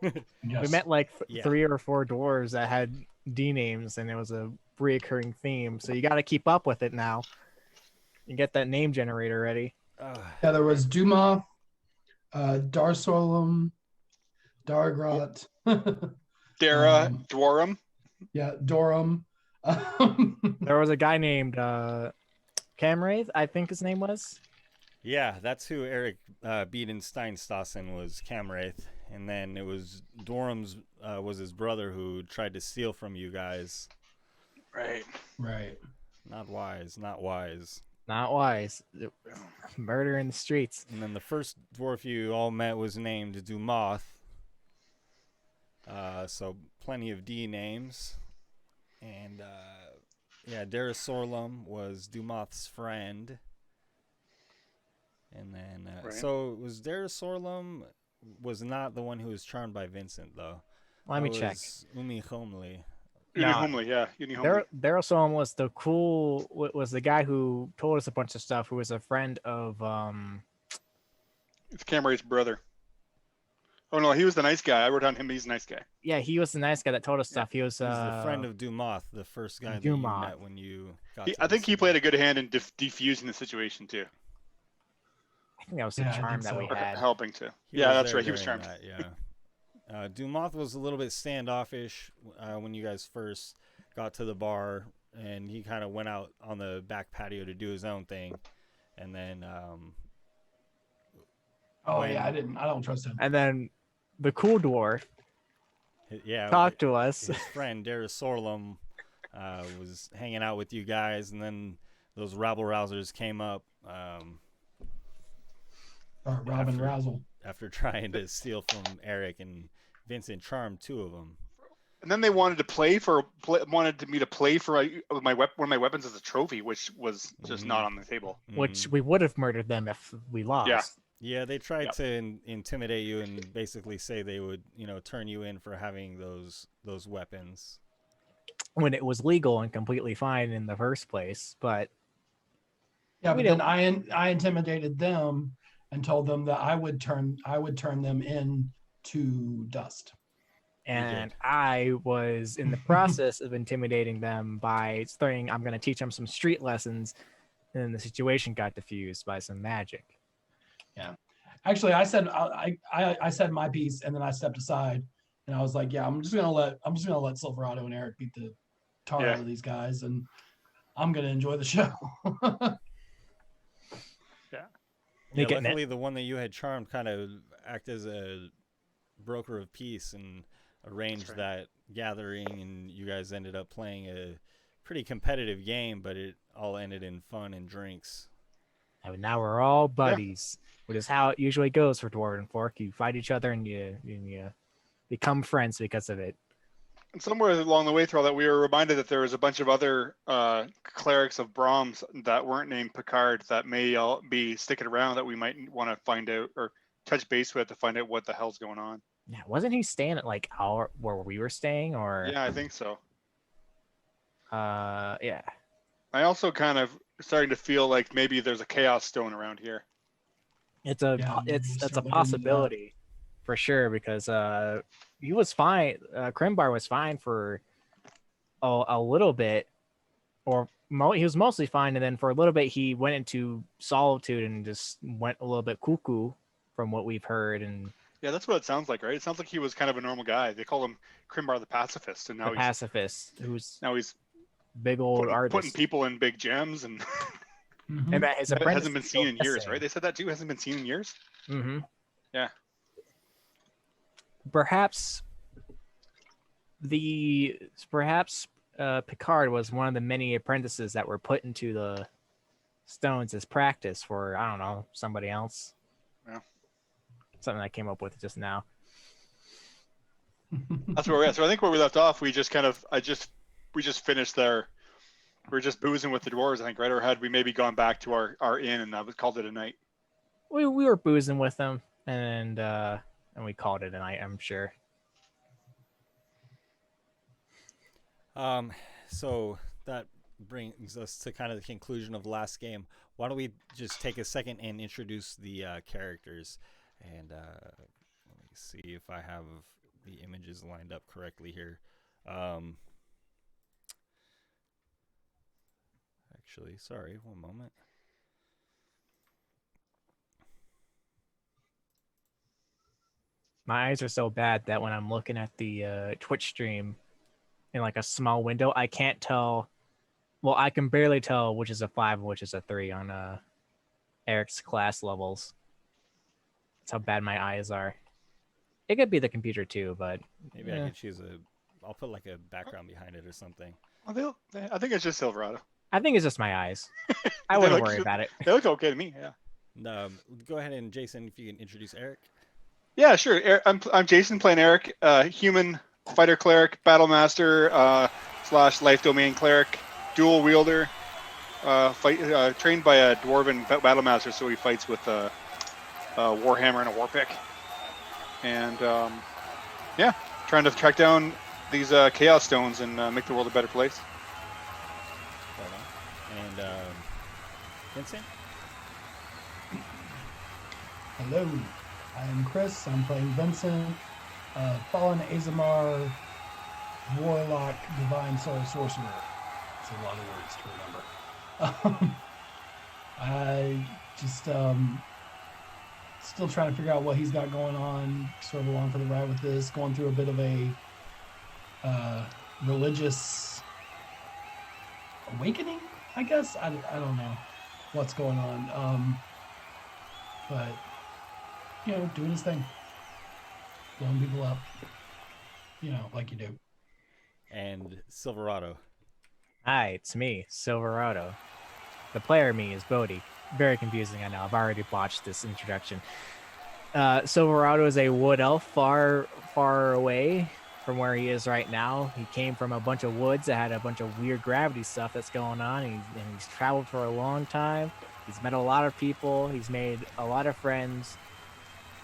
Yes. We met like Yeah. 3 or 4 dwarves that had D names, and it was a reoccurring theme. So you got to keep up with it now. You get that name generator ready. Yeah, there was Duma, Darsolum, Dargrot. Dara, um, Dwarham. yeah, Dorum. There was a guy named Camraith, I think his name was. Yeah, that's who Eric Biedenstein-Stassen was, Camraith. And then it was Dorham's was his brother who tried to steal from you guys. Right. Right. Not wise, not wise. Not wise. Murder in the streets. And then the first dwarf you all met was named Dumoth. So plenty of D names. And yeah, Darasorlum was Dumoth's friend. And then, Right. so was Darasorlum was not the one who was charmed by Vincent, though. Let me check. Umi Homely. Uni No. Homely, yeah. Uni Homely. Darosol was the guy who told us a bunch of stuff. Who was a friend of It's Camray's brother. Oh no, he was the nice guy. I wrote down him. He's a nice guy. Yeah, he was the nice guy that told us stuff. He was He's the friend of Dumoth, the first guy that you Dumoth. met when you got I to think the he city. played a good hand in defusing the situation too, I think that was the Yeah, I charm think that so. we or had. helping to. He Yeah, was that's there right. He was during charmed. that, yeah. Dumoth was a little bit standoffish when you guys first got to the bar, and he kind of went out on the back patio to do his own thing, and then Oh when- yeah, I don't trust him. And then the cool dwarf yeah, talked to us. his friend Darasorlum was hanging out with you guys, and then those rabble rousers came up Robin After- Razzle. after trying to steal from Eric, and Vincent charmed 2 of them. And then they wanted me to play for one of my weapons as a trophy, which was just not on the table. Which we would have murdered them if we lost. Yeah. Yeah, they tried Yep. to intimidate you and basically say they would, turn you in for having those weapons. When it was legal and completely fine in the first place, but Yeah, We but then I intimidated them and told them that I would turn them into dust. and I was in the process of intimidating them by saying I'm going to teach them some street lessons, and then the situation got diffused by some magic. Actually, I said my piece, and then I stepped aside, and I was like, "Yeah, I'm just gonna let Silverado and Eric beat the tar Yeah. out of these guys, and I'm gonna enjoy the show." They Yeah, get luckily the one that you had charmed kind of act as a broker of peace and arranged right. that gathering, and you guys ended up playing a pretty competitive game, but it all ended in fun and drinks. And now we're all buddies, which is how it usually goes for Dwarven Fork. You fight each other and you become friends because of it. And somewhere along the way through all that, we were reminded that there was a bunch of other clerics of Brahms that weren't named Picard that may all be sticking around that we might want to find out or touch base with to find out what the hell's going on. Yeah, wasn't he staying at like our where we were staying, or Yeah, I think so. yeah. I also kind of starting to feel like maybe there's a chaos stone around here. It's a Yeah, maybe it's start a looking into that. possibility for sure, because he was fine. Krimbar was fine for a little bit, or he was mostly fine, and then for a little bit he went into solitude and just went a little bit cuckoo from what we've heard. And Yeah, that's what it sounds like, right? It sounds like he was kind of a normal guy. They call him Krimbar the Pacifist, and the pacifist, who's he's big old putting artist, people in big gems, and Mhm. and that his it apprentice hasn't been seen in years, right? They said that too. Hasn't been seen in years. Mm-hmm. Yeah. Perhaps Picard was one of the many apprentices that were put into the stones as practice for, I don't know, somebody else. Yeah. Something I came up with just now. That's where we're at. So I think where we left off, we just finished there. We were just boozing with the dwarves, I think, right? Or had we maybe gone back to our inn and that was called it a night? We were boozing with them, and we called it a night, I'm sure. So that brings us to kind of the conclusion of the last game. Why don't we just take a second and introduce the characters? And let me see if I have the images lined up correctly here. Actually, sorry, one moment. My eyes are so bad that when I'm looking at the Twitch stream in like a small window, I can't tell. Well, I can barely tell which is a 5 and which is a 3 on Eric's class levels. That's how bad my eyes are. It could be the computer too, but Maybe I could choose I'll put like a background behind it or something. Well, I think it's just Silverado. I think it's just my eyes. I wouldn't worry about it. They look okay to me. Yeah. Go ahead and Jason, if you can introduce Eric. Yeah, sure. I'm Jason playing Eric, human fighter cleric, battle master / life domain cleric, dual wielder, trained by a dwarven battle master, so he fights with a warhammer and a warpick, and yeah, trying to track down these chaos stones and make the world a better place. And Vincent. Hello, I am Chris. I'm playing Vincent, fallen Azamar, warlock, divine soul sorcerer. It's a lot of words to remember. I just still trying to figure out what he's got going on. Sort of along for the ride with this, going through a bit of a religious awakening, I guess. I don't know what's going on, but you know, doing his thing, blowing people up, you know, like you do. And Silverado. Hi, it's me, Silverado. The player me is Bodhi. Very confusing, I know. I've already botched this introduction. Silverado is a wood elf far away from where he is right now. He came from a bunch of woods that had a bunch of weird gravity stuff that's going on. And he's traveled for a long time. He's met a lot of people. He's made a lot of friends.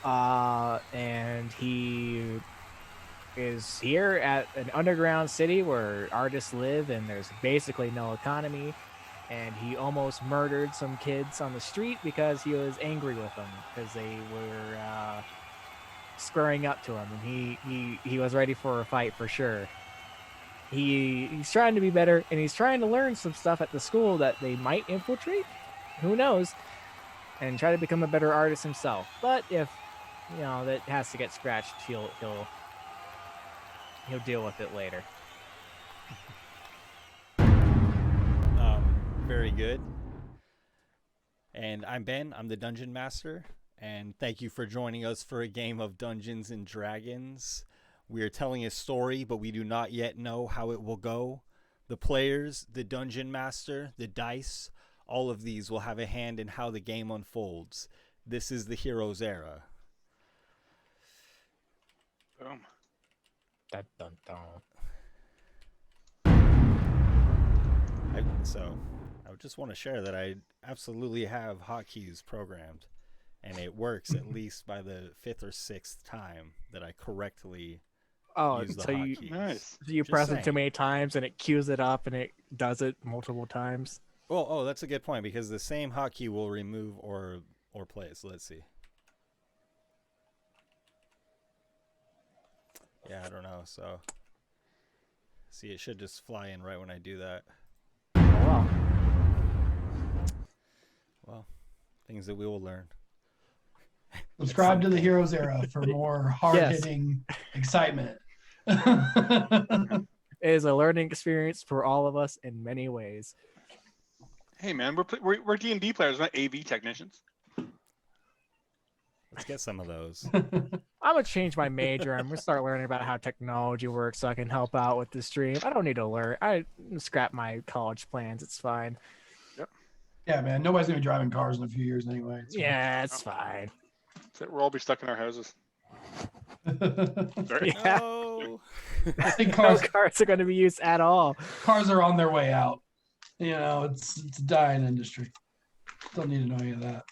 And he is here at an underground city where artists live and there's basically no economy. And he almost murdered some kids on the street because he was angry with them because they were squaring up to him, and he was ready for a fight for sure. He's trying to be better, and he's trying to learn some stuff at the school that they might infiltrate. Who knows? And try to become a better artist himself. But if you know that has to get scratched, he'll deal with it later. Very good. And I'm Ben. I'm the Dungeon Master. And thank you for joining us for a game of Dungeons and Dragons. We are telling a story, but we do not yet know how it will go. The players, the Dungeon Master, the dice, all of these will have a hand in how the game unfolds. This is the Heroes Era. Boom. Dun, dun, dun. I just want to share that I absolutely have hotkeys programmed, and it works at least by the 5th or 6th time that I correctly use the hotkeys. Nice. So you Just press saying. it too many times and it queues it up and it does it multiple times. Oh, that's a good point, because the same hotkey will remove or play it. So let's see. Yeah, I don't know. So see, it should just fly in right when I do that. Oh, wow. Well, things that we will learn. Subscribe to the Heroes Era for more hard-hitting excitement. It is a learning experience for all of us in many ways. Hey man, we're D&D players, not AV technicians. Let's get some of those. I'm gonna change my major. I'm gonna start learning about how technology works so I can help out with the stream. I don't need to learn. I scrap my college plans. It's fine. Yeah, man. Nobody's gonna be driving cars in a few years anyway. Yeah, it's fine. We'll all be stuck in our houses. Sorry. Yeah. No. I think No cars cars are gonna be used at all. are on their way out. You know, it's a dying industry. Don't need to know any of that.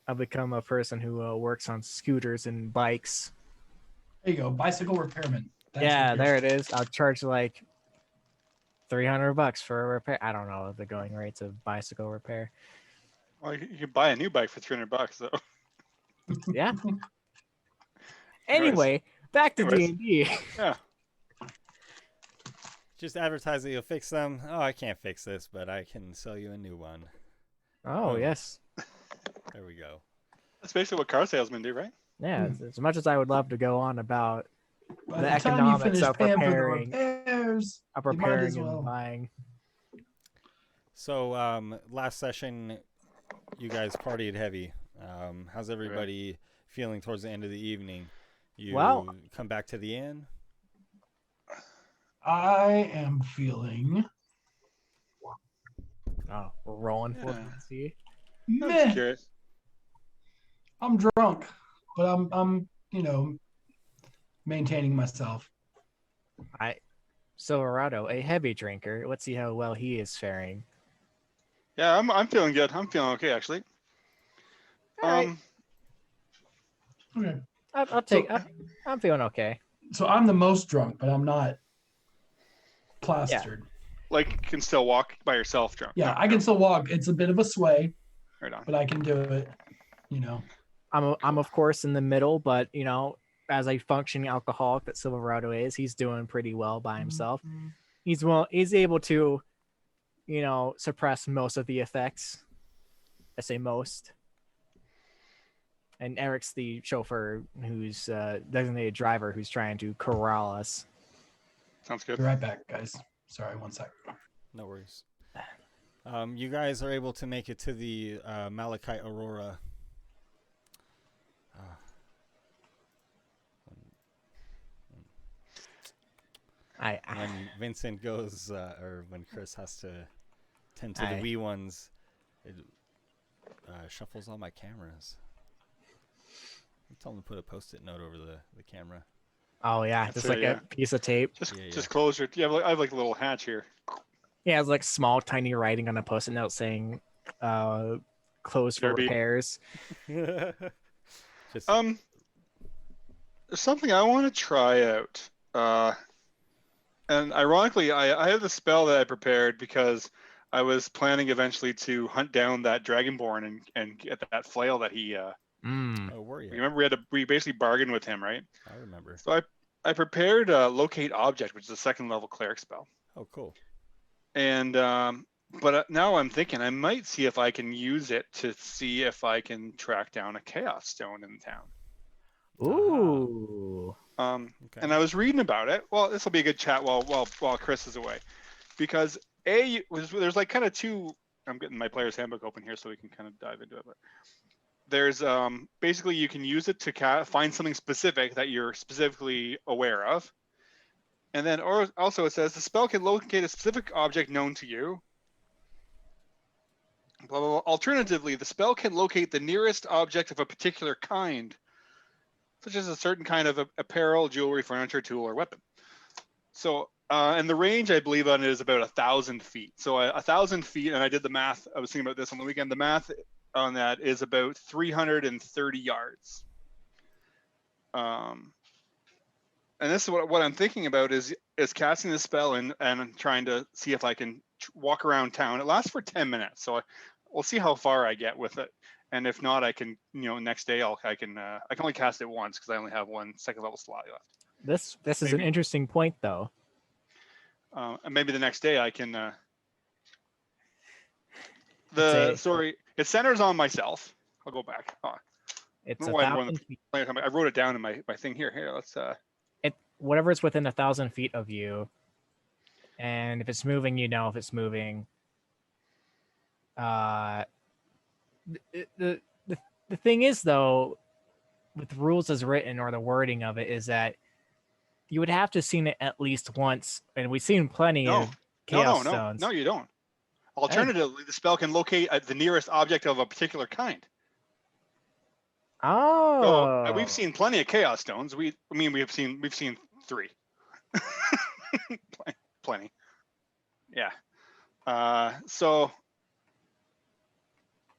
I'll become a person who works on scooters and bikes. There you go, bicycle repairman. That's Yeah, what there you're- it is. I'll charge like $300 for a repair. I don't know the going rates of bicycle repair. Well, you can buy a new bike for $300 though. Yeah. Anyway, back to Anyways. D&D. Yeah. Just advertise that you'll fix them. Oh, I can't fix this, but I can sell you a new one. Oh, Oh. yes. There we go. That's basically what car salesmen do, right? Yeah, as much as I would love to go on about By the the time you economics finish of paying for the repairing, repairs, you might as well. and buying. So, last session, you guys partied heavy. How's everybody feeling towards the end of the evening? You Well- come back to the inn? I am feeling Oh, we're rolling for Yeah. it. See? I'm just meh. curious. I'm drunk, but I'm maintaining myself. Silverado, a heavy drinker. Let's see how well he is faring. Yeah, I'm feeling good. I'm feeling okay, actually. All right. Okay. I'll take. I'm feeling okay. So I'm the most drunk, but I'm not plastered. Like you can still walk by yourself drunk. Yeah, No, I can still walk. It's a bit of a sway, Right on. but I can do it. I'm of course in the middle, but as a functioning alcoholic that Silverado is, he's doing pretty well by himself. He's able to, suppress most of the effects. I say most. And Eric's the chauffeur who's designated driver who's trying to corral us. Sounds good. Be right back, guys. Sorry, one sec. No worries. You guys are able to make it to the Malachite Aurora. When Vincent goes, or when Chris has to tend to the wee ones, it shuffles all my cameras. I'm telling him to put a post-it note over the camera. Oh yeah, That's just it, like yeah. a piece of tape. Just close your. Yeah, I have like a little hatch here. Yeah, it's like small, tiny writing on a post-it note saying, "Closed for Derby. repairs." Just, There's something I want to try out. And ironically, I have the spell that I prepared because I was planning eventually to hunt down that Dragonborn and get that flail that he. oh, were you? Remember, we basically bargained with him, right? I remember. So I prepared Locate Object, which is a 2nd level cleric spell. Oh, cool. And but now I'm thinking I might see if I can use it to see if I can track down a Chaos Stone in town. Ooh. Okay. And I was reading about it. Well, this will be a good chat while Chris is away, because there's like kind of two. I'm getting my player's handbook open here so we can kind of dive into it. But there's basically you can use it to find something specific that you're specifically aware of, and then also it says the spell can locate a specific object known to you. Blah, blah, blah. Alternatively, the spell can locate the nearest object of a particular kind, such as a certain kind of apparel, jewelry, furniture, tool, or weapon. So, and the range I believe on it is about 1,000 feet. So 1,000 feet, and I did the math. I was thinking about this on the weekend. The math on that is about 330 yards. And this is what I'm thinking about is casting the spell and trying to see if I can walk around town. It lasts for 10 minutes, so we'll see how far I get with it. And if not, I can, next day I can only cast it once because I only have one 2nd level slot left. This is an interesting point, though. And maybe the next day I can. It centers on myself. I'll go back. It's I 1,000 feet. I wrote it down in my thing here. Here, let's. Whatever is within 1,000 feet of you, and if it's moving, if it's moving. The thing is, though, with the rules as written or the wording of it, is that you would have to have seen it at least once, and we've seen plenty of Chaos Stones. No, you don't. Alternatively, the spell can locate the nearest object of a particular kind. Oh, So, we've seen plenty of Chaos Stones. We've seen 3. Plenty. Yeah. So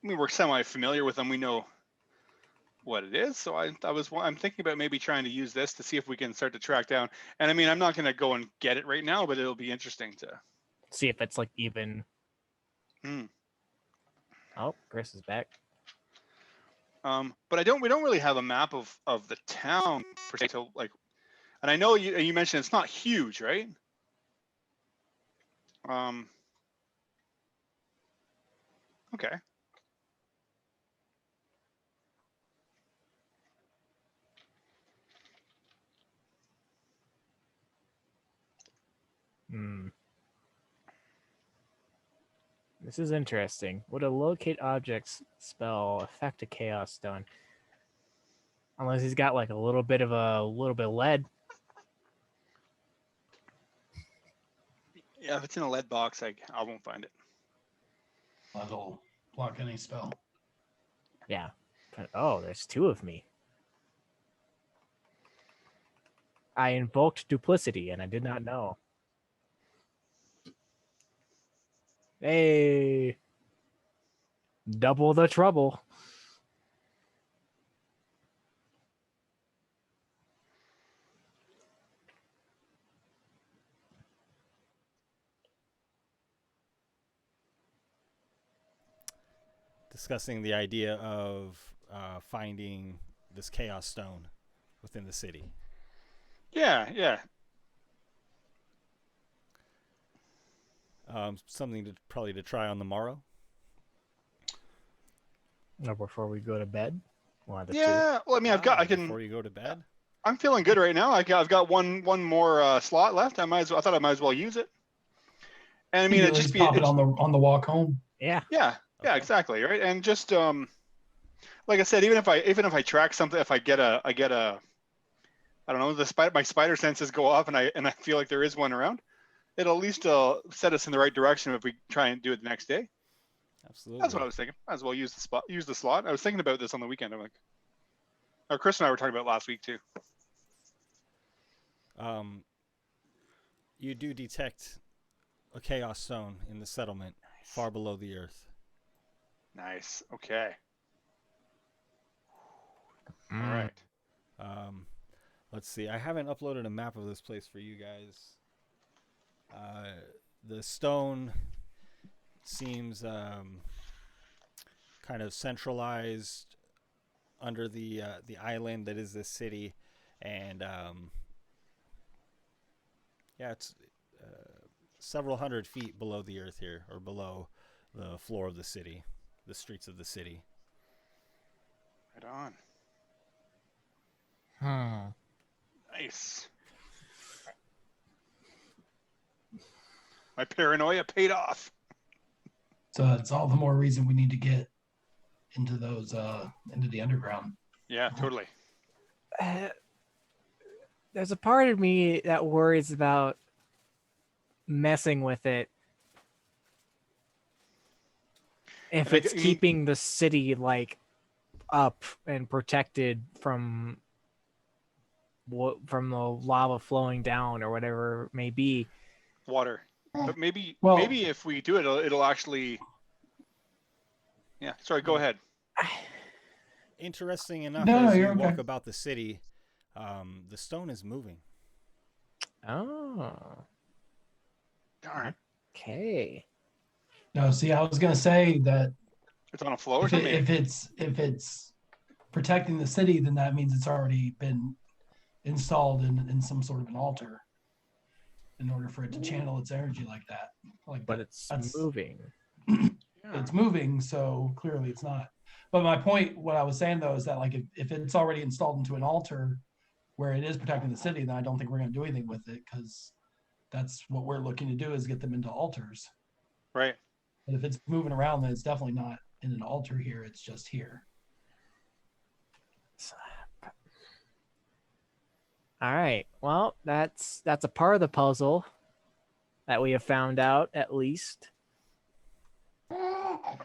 we're semi-familiar with them. We know what it is. So I'm thinking about maybe trying to use this to see if we can start to track down. And I'm not going to go and get it right now, but it'll be interesting to see if it's like even. Oh, Chris is back. But we don't really have a map of the town per se. So like, and I know you mentioned it's not huge, right? Okay. Hmm. This is interesting. Would a locate objects spell affect a chaos stone? Unless he's got like a little bit of lead. Yeah, if it's in a lead box, I won't find it. That'll block any spell. Yeah. But, oh, there's two of me. I invoked duplicity and I did not know. Hey. Double the trouble. Discussing the idea of finding this chaos stone within the city. Yeah. Something to probably to try on the morrow. Or before we go to bed. One of the two. Yeah. Well, I mean, Before you go to bed. I'm feeling good right now. I've got one more slot left. I thought I might as well use it. And I mean, You just pop it on the walk home. Yeah. Yeah, Okay. exactly, right. And just like I said, even if I track something, if I get a I don't know, my spider senses go off, and I feel like there is one around, it'll at least set us in the right direction if we try and do it the next day. Absolutely. That's what I was thinking. Might as well use the slot. I was thinking about this on the weekend. I'm like, Chris and I were talking about last week too. You do detect a chaos stone in the settlement far below the earth. Nice. Okay. All Mm. right. Let's see. I haven't uploaded a map of this place for you guys. The stone seems kind of centralized under the island that is this city, and it's several hundred feet below the earth here, or below the floor of the city, the streets of the city. Right on. Nice. My paranoia paid off. So it's all the more reason we need to get into those into the underground. Yeah, totally. There's a part of me that worries about messing with it if Like, it's I mean- keeping the city like up and protected from the lava flowing down or whatever it may be. Water. But maybe Well- if we do it, it'll actually. Yeah. Sorry. Go ahead. Interesting enough, No, as you you're walk okay. about the city, the stone is moving. Oh, Darn. okay. No, see, I was gonna say that It's on a flow or if something. it's protecting the city, then that means it's already been installed in some sort of an altar in order for it to channel its energy like that. Like, But it's that's- moving. Yeah. it's moving, so clearly it's not. But my point, what I was saying though, is that like if it's already installed into an altar where it is protecting the city, then I don't think we're gonna do anything with it, because that's what we're looking to do, is get them into altars. Right. But if it's moving around, then it's definitely not in an altar here, it's just here. All right. Well, that's a part of the puzzle that we have found out, at least. I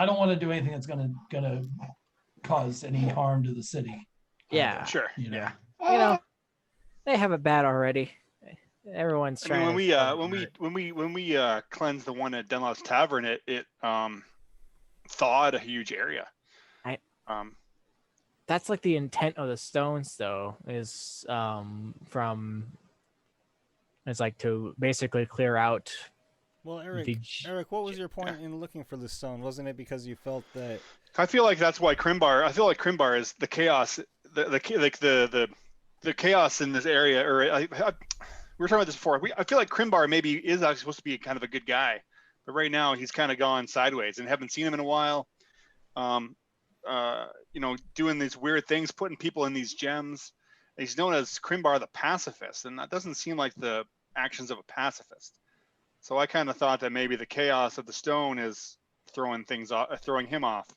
don't want to do anything that's gonna cause any harm to the city. Yeah. Sure. You know? Yeah. You know, they have it bad already. Everyone's I trying. mean, to when we cleansed the one at Dunlop's Tavern, it thawed a huge area. That's like the intent of the stones, though, is it's like to basically clear out. Well, Eric, what was your point in looking for the stone? Wasn't it because you felt that I feel like that's why Crimbar. I feel like Crimbar is the chaos, the chaos in this area. Or we were talking about this before. I feel like Crimbar maybe is actually supposed to be kind of a good guy, but right now he's kind of gone sideways and haven't seen him in a while. Doing these weird things, putting people in these gems. He's known as Crimbar the pacifist, and that doesn't seem like the actions of a pacifist. So I kind of thought that maybe the chaos of the stone is throwing him off.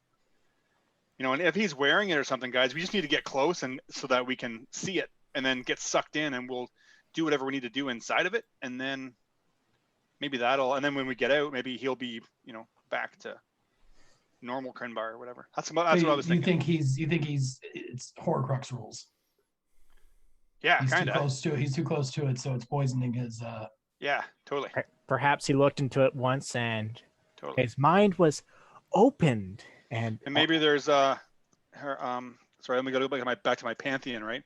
And if he's wearing it or something, guys, we just need to get close and so that we can see it and then get sucked in, and we'll do whatever we need to do inside of it, and then maybe and then when we get out, maybe he'll be, back to normal Crimbar or whatever. That's what I was thinking. You think it's Horcrux rules? Yeah, he's kind too of. close to it. He's too close to it, so it's poisoning his. Yeah, totally. Perhaps he looked into it once and his mind was opened, and maybe there's sorry, let me go back to my pantheon, right?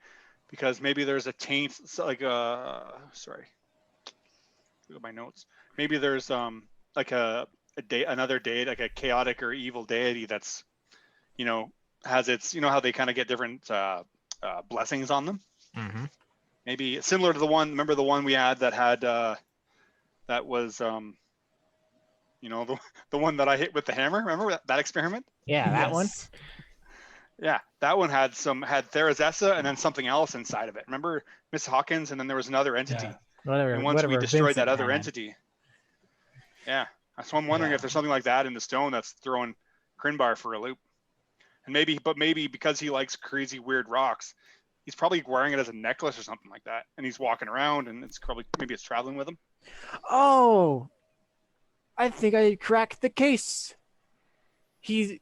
Because maybe there's a taint, like sorry, look at my notes. Maybe there's like another deity, like a chaotic or evil deity that's, has its, how they kind of get different blessings on them. Mm-hmm. Maybe similar to the one. Remember the one we had that had that was the one that I hit with the hammer. Remember that experiment? Yeah, that one. Yeah, that one had Therizessa and then something else inside of it. Remember Miss Hawkins, and then there was another entity. Yeah. And once we destroyed that other entity. Yeah. So I'm wondering if there's something like that in the stone that's throwing Crimbar for a loop. And maybe because he likes crazy weird rocks, he's probably wearing it as a necklace or something like that. And he's walking around, and maybe it's traveling with him. Oh, I think I cracked the case. He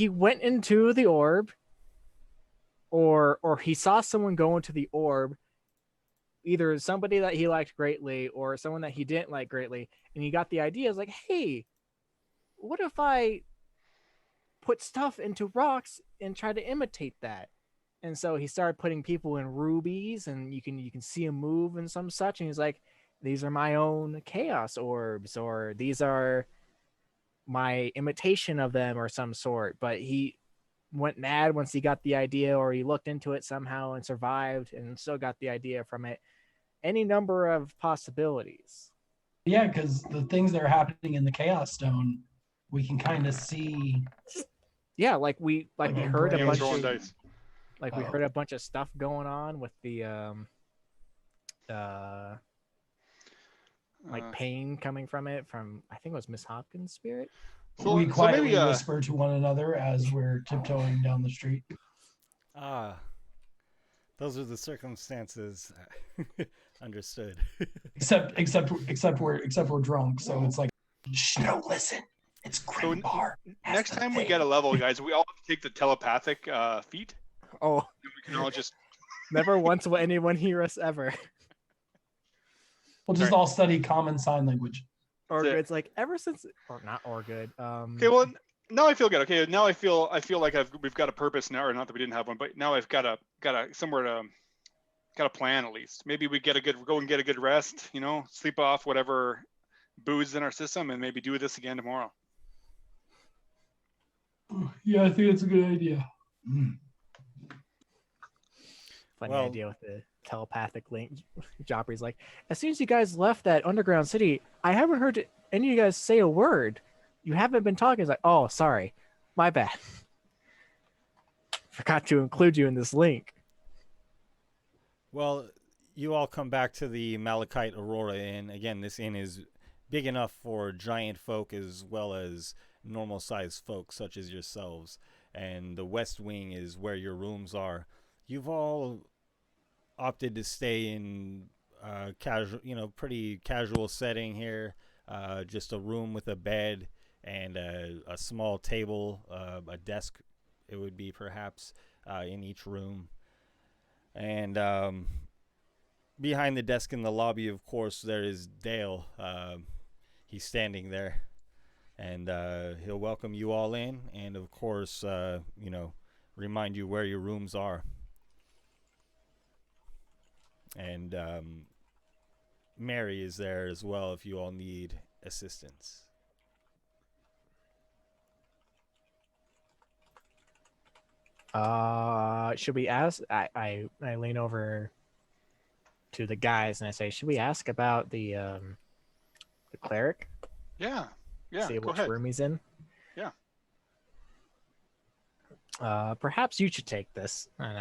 went into the orb, or he saw someone go into the orb, either somebody that he liked greatly or someone that he didn't like greatly, and he got the idea. It's like, hey, what if I put stuff into rocks and try to imitate that? And so he started putting people in rubies, and you can see him move and some such, and he's like, these are my own chaos orbs, or these are my imitation of them or some sort. But he went mad once he got the idea, or he looked into it somehow and survived and still got the idea from it. Any number of possibilities. Yeah, because the things that are happening in the Chaos Stone, we can kind of see. Yeah, we heard a bunch of dice. we heard a bunch of stuff going on with the pain coming from it, from I think it was Miss Hopkins' spirit. So we quietly whisper to one another as we're tiptoeing down the street. Those are the circumstances. Understood. except we're drunk, so it's like, shh, don't listen. It's Crimbar. Next time we get a level, guys, we all have to take the telepathic feat. Oh, we can all just never once will anyone hear us ever. We'll just all study common sign language. Or it's like ever since, or not or good. Okay, well, now I feel good. Okay, now I feel like we've got a purpose now, or not that we didn't have one, but now I've got a somewhere to got a plan at least. Maybe we go and get a good rest. Sleep off whatever booze in our system, and maybe do this again tomorrow. Yeah, I think that's a good idea. Funny idea with the telepathic link. Joffrey's like, as soon as you guys left that underground city, I haven't heard any of you guys say a word. You haven't been talking. It's like, oh, sorry, my bad. Forgot to include you in this link. Well, you all come back to the Malachite Aurora Inn. Again, this inn is big enough for giant folk as well as normal-sized folk such as yourselves. And the West Wing is where your rooms are. You've all opted to stay in casual, pretty casual setting here. Just a room with a bed and a small table, a desk, it would be perhaps, in each room. And behind the desk in the lobby, of course, there is Dale. He's standing there, and he'll welcome you all in, and of course, remind you where your rooms are. And Mary is there as well if you all need assistance. Should we ask? I lean over to the guys and I say, should we ask about the cleric? Yeah. Yeah. See Go which ahead. room he's in. Yeah. Perhaps you should take this. And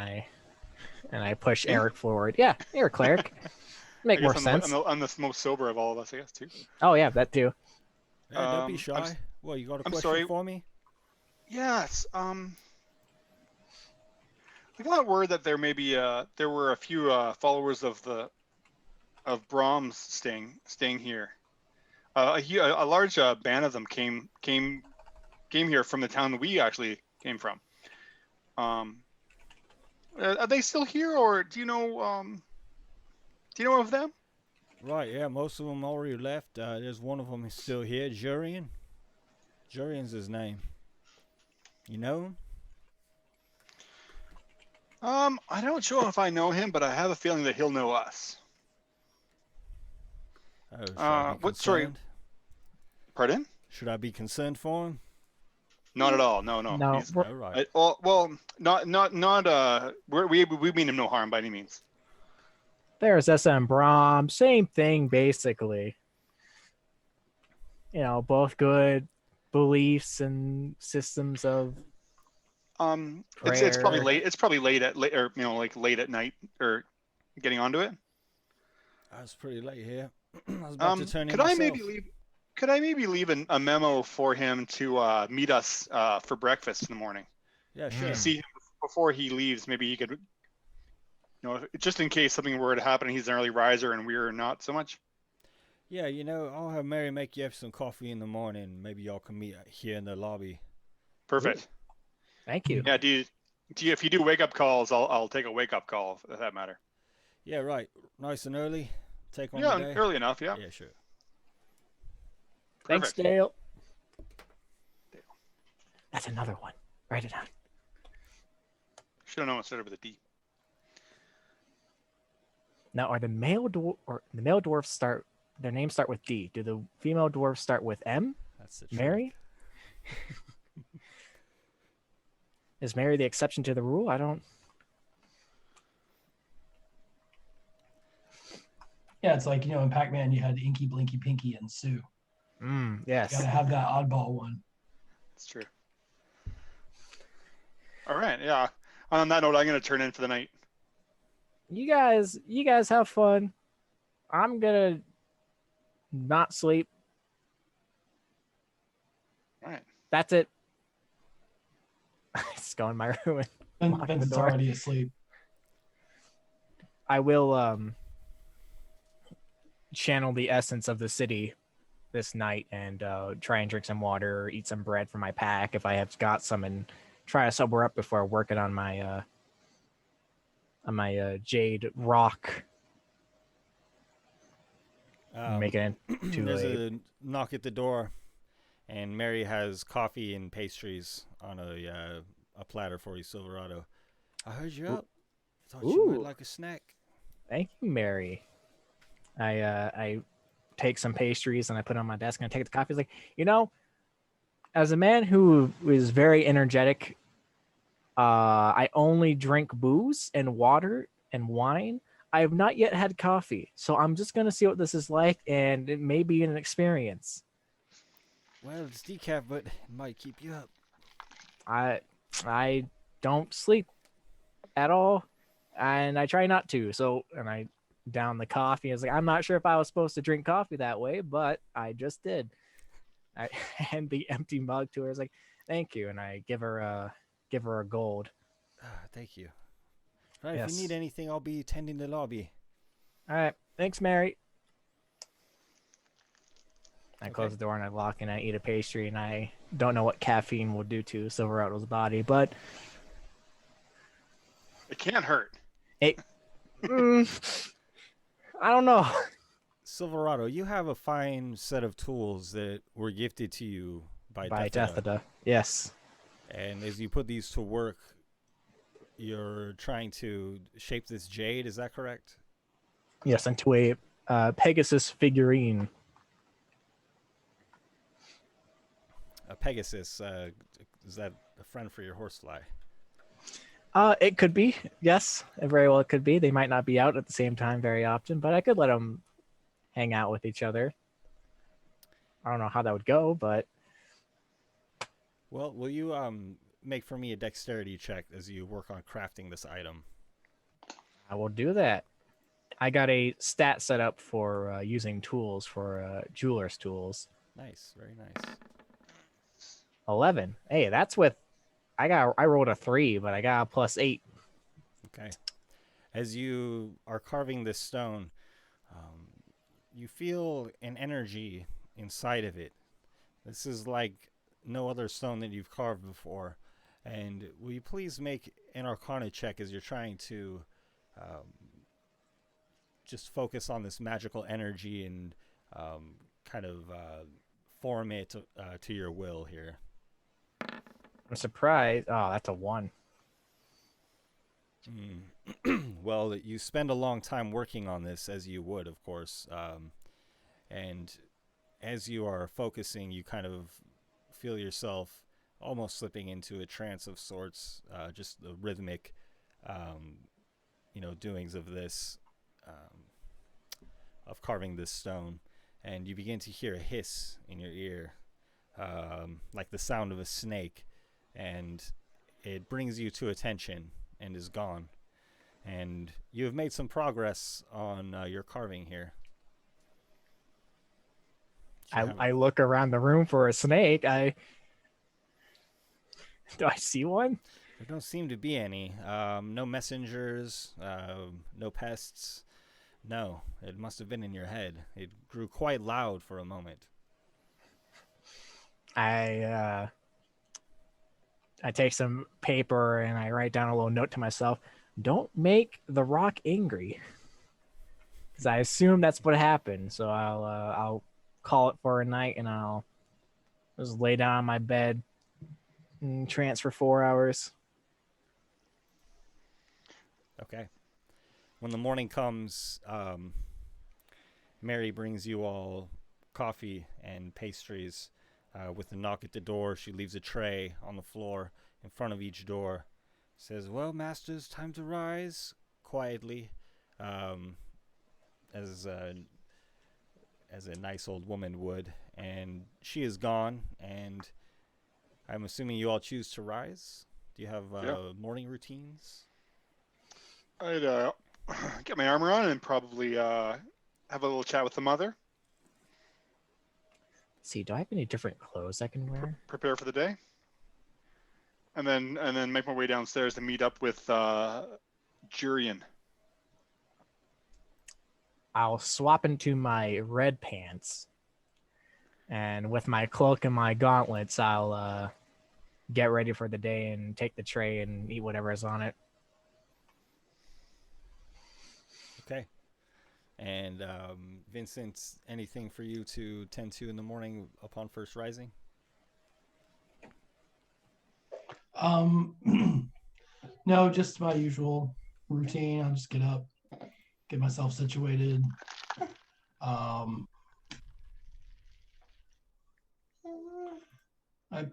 I push Me? Eric forward. Yeah, you're a clerk. I Make more guess sense. I'm the most sober of all of us, I guess, too. Oh yeah, that too. Yeah, don't be I'm shy. s- Well, you got a I'm question sorry. for me? Yes. We got word that there may be there were a few followers of Brahms staying here. A large band of them came here from the town we actually came from. Are they still here, or do you know of them? Right, yeah, most of them already left. There's one of them who's still here, Jurian. Jurian's his name. You know him? I don't know if I know him, but I have a feeling that he'll know us. Oh, should I be Sorry. concerned? Pardon? Should I be concerned for him? Not at all. No. No, He's, All right. not. We mean him no harm by any means. there's SM Brom. Same thing, basically. You know, both good beliefs and systems of It's probably prayer. late. It's probably late at late at night or getting onto it. It's pretty late here. I was about to turn in Could I myself. maybe leave a memo for him to meet us for breakfast in the morning? Yeah, sure. See him before he leaves. Maybe he could, just in case something were to happen, he's an early riser and we're not so much. Yeah, I'll have Mary make you up some coffee in the morning. Maybe y'all can meet here in the lobby. Perfect. Thank you. Yeah. If you do wake up calls, I'll take a wake up call for that matter. Yeah, right. Nice and early. Take on Yeah, the day. early enough. Yeah. Yeah, sure. Thanks, Perfect. Dale. That's another one. Write it down. Should have known it started with a D. Now, are the male dwarfs start? Their names start with D. Do the female dwarfs start with M? That's the trick. Mary? Is Mary the exception to the rule? I don't. Yeah, it's like, in Pac-Man, you had Inky, Blinky, Pinky, and Sue. Yes. You gotta have that oddball one. That's true. All right. Yeah. On that note, I'm gonna turn in for the night. You guys have fun. I'm gonna not sleep. All right. That's it. Just go in my room. And lock the Vincent's door. already asleep. I will channel the essence of the city this night and try and drink some water or eat some bread from my pack if I have got some, and try to sober up before working on my jade rock. Making it too There's late. a knock at the door, and Mary has coffee and pastries on a platter for you, Silverado. I heard you up. Thought you might Ooh. like a snack. Thank you, Mary. I take some pastries and I put it on my desk and I take the coffee. It's like, as a man who is very energetic, I only drink booze and water and wine. I have not yet had coffee, so I'm just gonna see what this is like, and it may be an experience. Well, it's decaf, but it might keep you up. I don't sleep at all, and I try not to. So, and I down the coffee. It's like, I'm not sure if I was supposed to drink coffee that way, but I just did. I hand the empty mug to her. It's like, thank you, and I give her a gold. Thank you. Right, Yes. if you need anything, I'll be tending the lobby. All right, thanks, Mary. I Okay. close the door and I lock and I eat a pastry, and I don't know what caffeine will do to Silverado's body, but It can't hurt. it. I don't know. Silverado, you have a fine set of tools that were gifted to you by Deathada. Deathada. Yes. And as you put these to work, you're trying to shape this jade, is that correct? Yes, into a Pegasus figurine. A Pegasus, is that a friend for your horsefly? It could be. Yes, it very well could be. They might not be out at the same time very often, but I could let them hang out with each other. I don't know how that would go, but Well, will you make for me a dexterity check as you work on crafting this item? I will do that. I got a stat set up for using tools for jeweler's tools. Nice, very nice. 11. Hey, that's with I rolled a 3, but I got a +8. Okay. As you are carving this stone, you feel an energy inside of it. This is like no other stone that you've carved before. And will you please make an Arcana check as you're trying to just focus on this magical energy and kind of form it to your will here. I'm surprised. Oh, that's a 1. Well, you spend a long time working on this, as you would, of course. And as you are focusing, you kind of feel yourself almost slipping into a trance of sorts, just the rhythmic, doings of this, of carving this stone. And you begin to hear a hiss in your ear, like the sound of a snake. And it brings you to attention and is gone. And you have made some progress on your carving here. I look around the room for a snake. Do I see one? There don't seem to be any. No messengers, no pests. No, it must have been in your head. It grew quite loud for a moment. I take some paper and I write down a little note to myself. Don't make the rock angry. Because I assume that's what happened. So I'll call it for a night and I'll just lay down on my bed and trance for 4 hours. Okay. When the morning comes, Mary brings you all coffee and pastries. With a knock at the door, she leaves a tray on the floor in front of each door. Says, "Well, masters, time to rise." Quietly, as a nice old woman would. And she is gone, and I'm assuming you all choose to rise. Do you have morning routines? I'd get my armor on and probably have a little chat with the mother. See, do I have any different clothes I can wear? Prepare for the day, and then make my way downstairs to meet up with Jurian. I'll swap into my red pants, and with my cloak and my gauntlets, I'll get ready for the day and take the tray and eat whatever is on it. Okay. And Vincent, anything for you to tend to in the morning upon first rising? No, just my usual routine. I'll just get up, get myself situated. I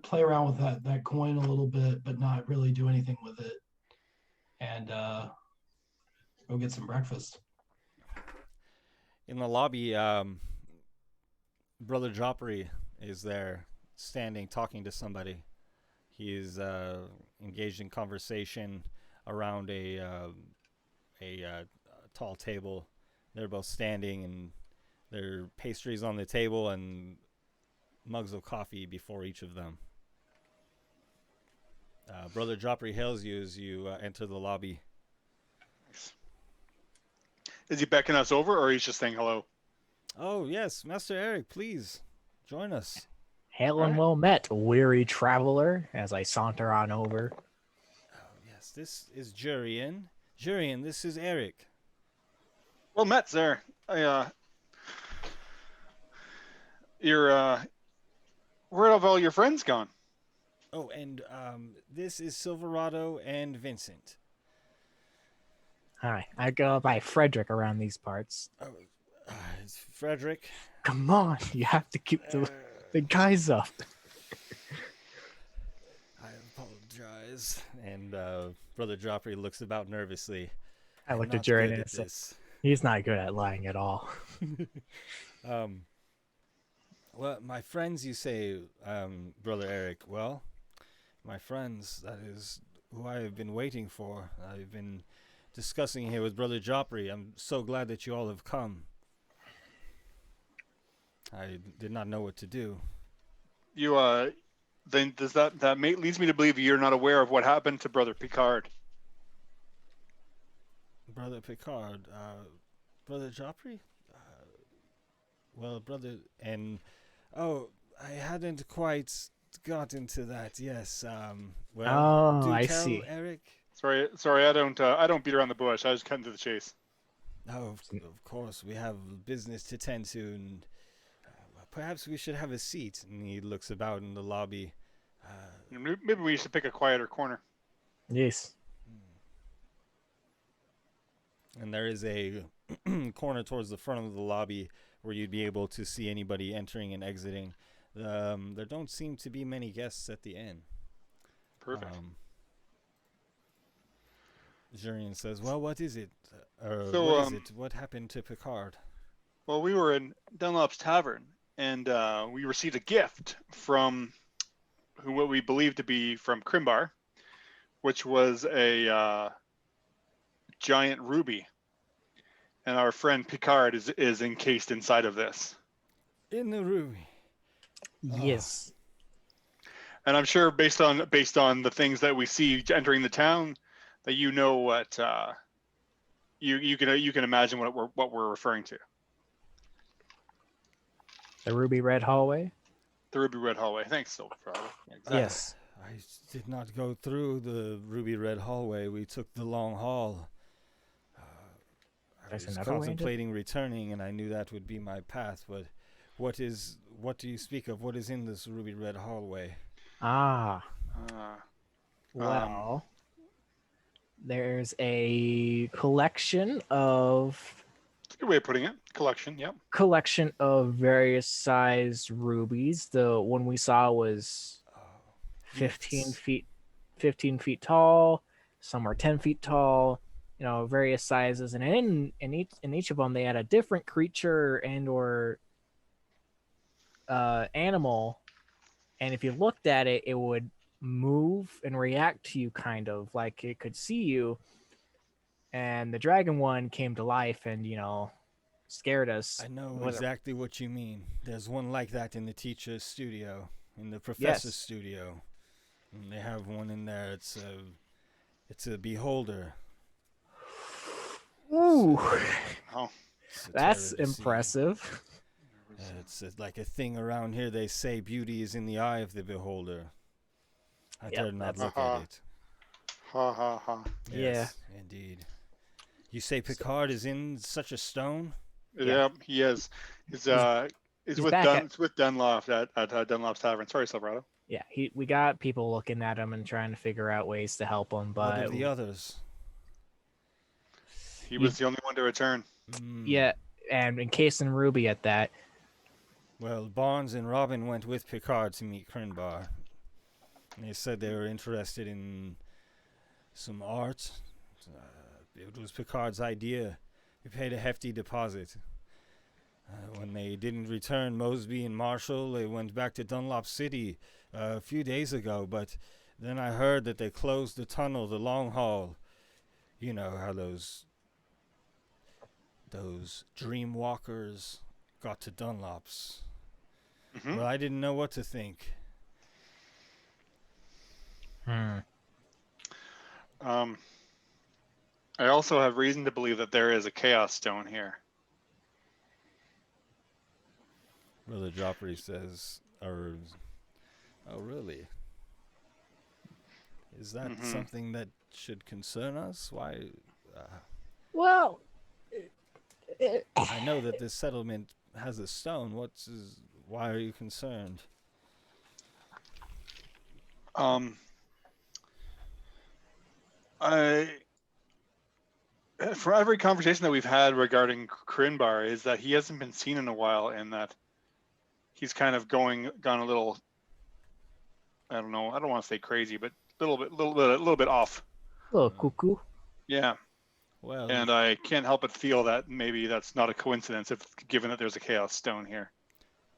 play around with that coin a little bit, but not really do anything with it. And go get some breakfast. In the lobby, Brother Joffrey is there, standing, talking to somebody. He is engaged in conversation around a tall table. They're both standing, and there are pastries on the table and mugs of coffee before each of them. Brother Joffrey hails you as you enter the lobby. Is he beckoning us over, or he's just saying hello? Oh, yes, Master Eric, please join us. Hail and well met, weary traveler, as I saunter on over. Oh, yes, this is Jurian. Jurian, this is Eric. Well met, sir. Where have all your friends gone? Oh, and this is Silverado and Vincent. Hi, I go by Frederick around these parts. Oh, it's Frederick. Come on, you have to keep the guys up. I apologize. is. And Brother Joffrey looks about nervously. I "I'm looked at not Jared good and at said, this." he's not good at lying at all. Well, my friends, you say, Brother Eric. Well, my friends, that is who I have been waiting for. I've been discussing here with Brother Joffrey. I'm so glad that you all have come. I did not know what to do. You then does that leads me to believe you're not aware of what happened to Brother Picard. Brother Picard, Brother Joffrey? Well, brother, and oh, I hadn't quite gotten to that. Yes. Well, Oh, do I tell, see. Eric. Sorry, I don't beat around the bush. I was cutting to the chase. Oh, of course, we have business to tend to, and perhaps we should have a seat. And he looks about in the lobby. Maybe we should pick a quieter corner. Yes. And there is a corner towards the front of the lobby where you'd be able to see anybody entering and exiting. There don't seem to be many guests at the inn. Perfect. Jurian says, "Well, what is it? So, what is it? What happened to Picard?" Well, we were in Dunlop's Tavern, and we received a gift from what we believe to be from Crimbar, which was a giant ruby. And our friend Picard is encased inside of this. In the ruby. Yes. And I'm sure based on the things that we see entering the town, that you know what you can imagine what we're referring to. The ruby red hallway? The ruby red hallway. Thanks, Silverfrog. Exactly. Yes. I did not go through the ruby red hallway. We took the long hall. I There's was another way into- contemplating returning, and I knew that would be my path. But what do you speak of? What is in this ruby red hallway? Ah. Uh, Well, there's a collection of That's a good way of putting it. Collection. Yep. various sized rubies. The one we saw was 15 Gifts. feet 15 feet tall, some are 10 feet tall, various sizes, and in each of them they had a different creature and or animal, and if you looked at it, it would move and react to you, kind of like it could see you. And the dragon one came to life and scared us. I know Wasn't- exactly what you mean. There's one like that in the teacher's studio, in the professor's Yes. studio. And they have one in there. It's a beholder. Ooh, Oh. It's a that's terror to see. impressive. It's like a thing around here. They say beauty is in the eye of the beholder. I Yep, dare not that's- look Uh-huh. at it. Ha ha ha. Yes, indeed. You say Picard is in such a stone? Yeah, he is. He's with back at- it's with Dunlop at Dunlop's Tavern. Sorry, Silverado. Yeah, we got people looking at him and trying to figure out ways to help him, What but of the others? He was the only one to return. yeah, and encasing Ruby at that. Well, Barnes and Robin went with Picard to meet Crinbar. They said they were interested in some art. It was Picard's idea. He paid a hefty deposit. When they didn't return, Mosby and Marshall, they went back to Dunlop City a few days ago, but then I heard that they closed the tunnel, the long haul. You know how those dream walkers got to Dunlop's. Mhm. Well, I didn't know what to think. I also have reason to believe that there is a Chaos Stone here. Brother Joffrey says, oh, really? Is that Mhm. something that should concern us? Why? Well, I know that this settlement has a stone. Why are you concerned? For every conversation that we've had regarding Crinbar is that he hasn't been seen in a while, and that he's kind of gone a little, I don't know, I don't want to say crazy, but little bit off. Little cuckoo. Yeah, Well, and I can't help but feel that maybe that's not a coincidence, if given that there's a chaos stone here.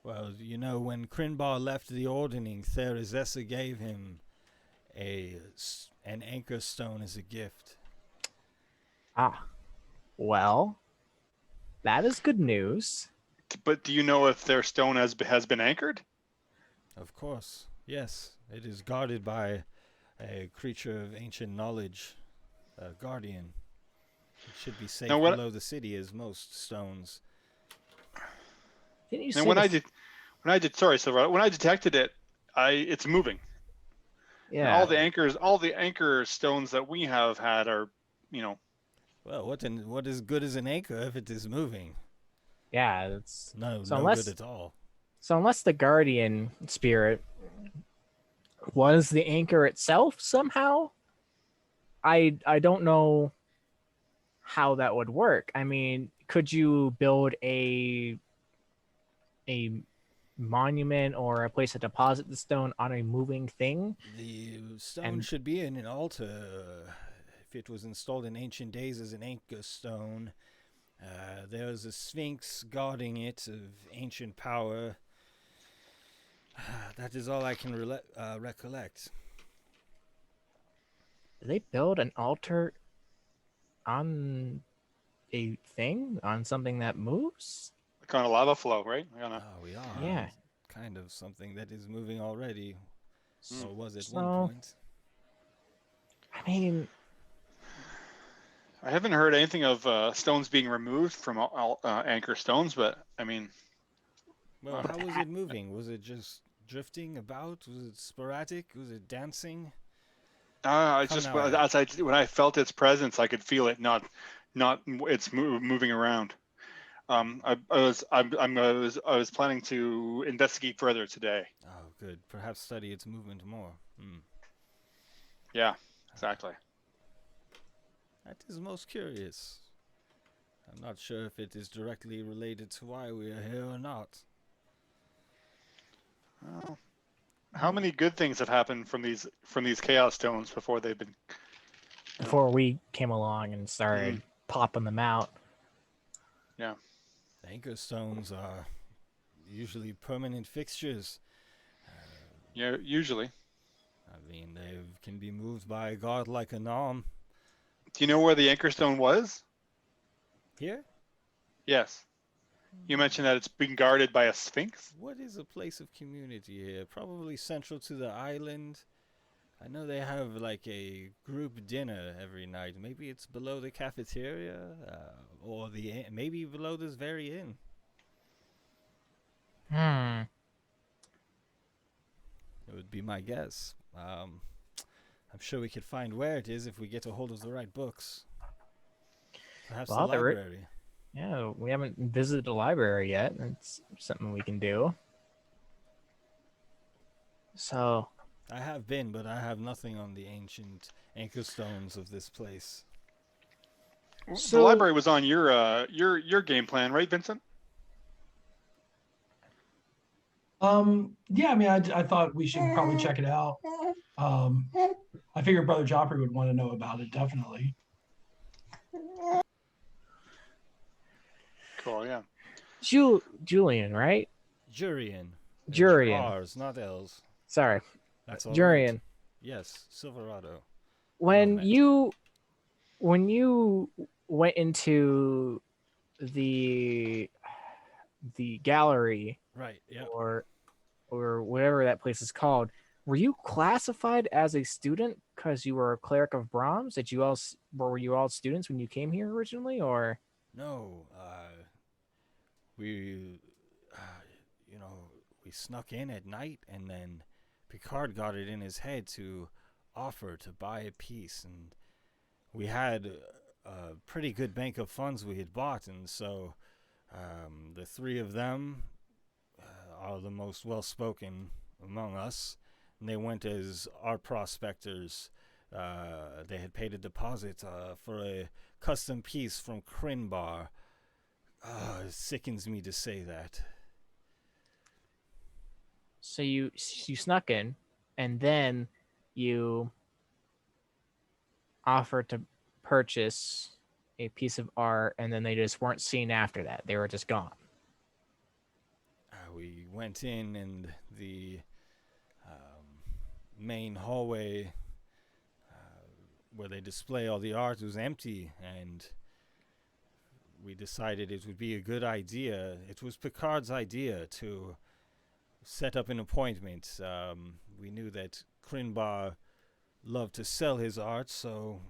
well, you know, when Krinbar left the Ordning, Therizessa gave him an anchor stone as a gift. Ah, well, that is good news. But do you know if their stone has been anchored? Of course, yes. It is guarded by a creature of ancient knowledge, a guardian. It should be safe Now, when below the city as most stones. Didn't you and say when I this- did, sorry, Silver, when I detected it, it's moving. And Yeah. all the anchor stones that we have had are, you know, Well, what is good as an anchor if it is moving? Yeah, it's No, So no unless- good at all. so unless the guardian spirit was the anchor itself somehow, I don't know how that would work. I mean, could you build a monument or a place to deposit the stone on a moving thing? The stone And- should be in an altar. If it was installed in ancient days as an anchor stone, there's a sphinx guarding it of ancient power. That is all I can recollect. Did they build an altar on a thing, on something that moves? like on a lava flow, right? We are. Yeah. Kind of something that is moving already. Or was at So- one point. I mean, I haven't heard anything of stones being removed from anchor stones, but I mean, Well, how was it moving? Was it just drifting about? Was it sporadic? Was it dancing? I Come just now, Ed. when I felt its presence, I could feel it not it's moving around. I was planning to investigate further today. Oh, good. Perhaps study its movement more. Yeah, exactly. That is most curious. I'm not sure if it is directly related to why we are here or not. Well, how many good things have happened from these chaos stones before they've been? before we came along and started popping them out. Anchor stones are usually permanent fixtures. Yeah, usually. I mean, they can be moved by a god like Anam. Do you know where the anchor stone was? Here? Yes. You mentioned that it's being guarded by a sphinx. What is a place of community here? Probably central to the island. I know they have like a group dinner every night. Maybe it's below the cafeteria, or maybe below this very inn. It would be my guess. I'm sure we could find where it is if we get a hold of the right books. Perhaps Well, the there i- library. Yeah, we haven't visited the library yet. That's something we can do. So, I have been, but I have nothing on the ancient anchor stones of this place. The So- library was on your game plan, right, Vincent? Yeah, I mean, I thought we should probably check it out. I figured Brother Joffrey would want to know about it, definitely. Cool. Yeah. Julian, right? Jurian. Jurian. R's, not L's. Sorry, That's all right. Jurian. Yes, Silverado. When Moment. you went into the gallery Right, yeah. or whatever that place is called, were you classified as a student because you were a cleric of Brahms? Were you all students when you came here originally, or? No, we, we snuck in at night, and then Picard got it in his head to offer to buy a piece, and we had a pretty good bank of funds we had bought, and so the three of them are the most well-spoken among us, and they went as art prospectors. They had paid a deposit for a custom piece from Krinbar. It sickens me to say that. So you snuck in, and then you offered to purchase a piece of art, and then they just weren't seen after that. They were just gone. We went in, and the main hallway where they display all the art was empty, and we decided it would be a good idea. It was Picard's idea to set up an appointment. We knew that Krinbar loved to sell his art, so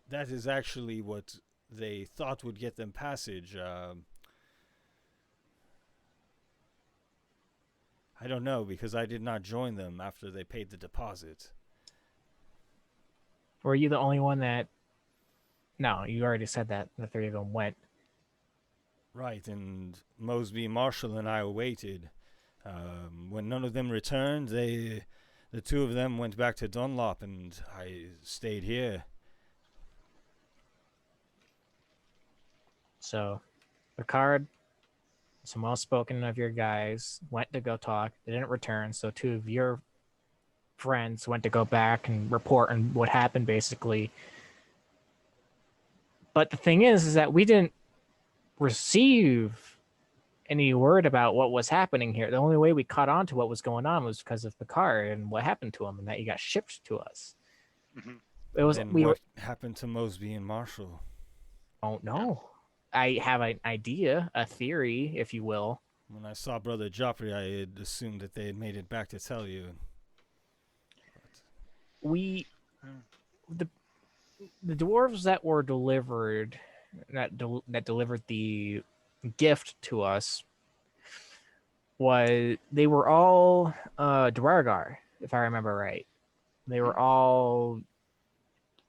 that is actually what they thought would get them passage. I don't know, because I did not join them after they paid the deposit. Were you the only one that... No, you already said that the three of them went. Right, and Mosby, Marshall, and I waited. When none of them returned, the two of them went back to Dunlop, and I stayed here. So, Picard, some well-spoken of your guys, went to go talk. They didn't return, so two of your friends went to go back and report on what happened, basically. But the thing is that we didn't receive any word about what was happening here. The only way we caught on to what was going on was because of Picard and what happened to him, and that he got shipped to us. Mm-hmm. It was And we what were, happened to Mosby and Marshall? don't know. I have an idea, a theory, if you will. When I saw Brother Joffrey, I had assumed that they had made it back to tell you. We the dwarves that were delivered that delivered the gift to us they were all Dwargar, if I remember right. They were all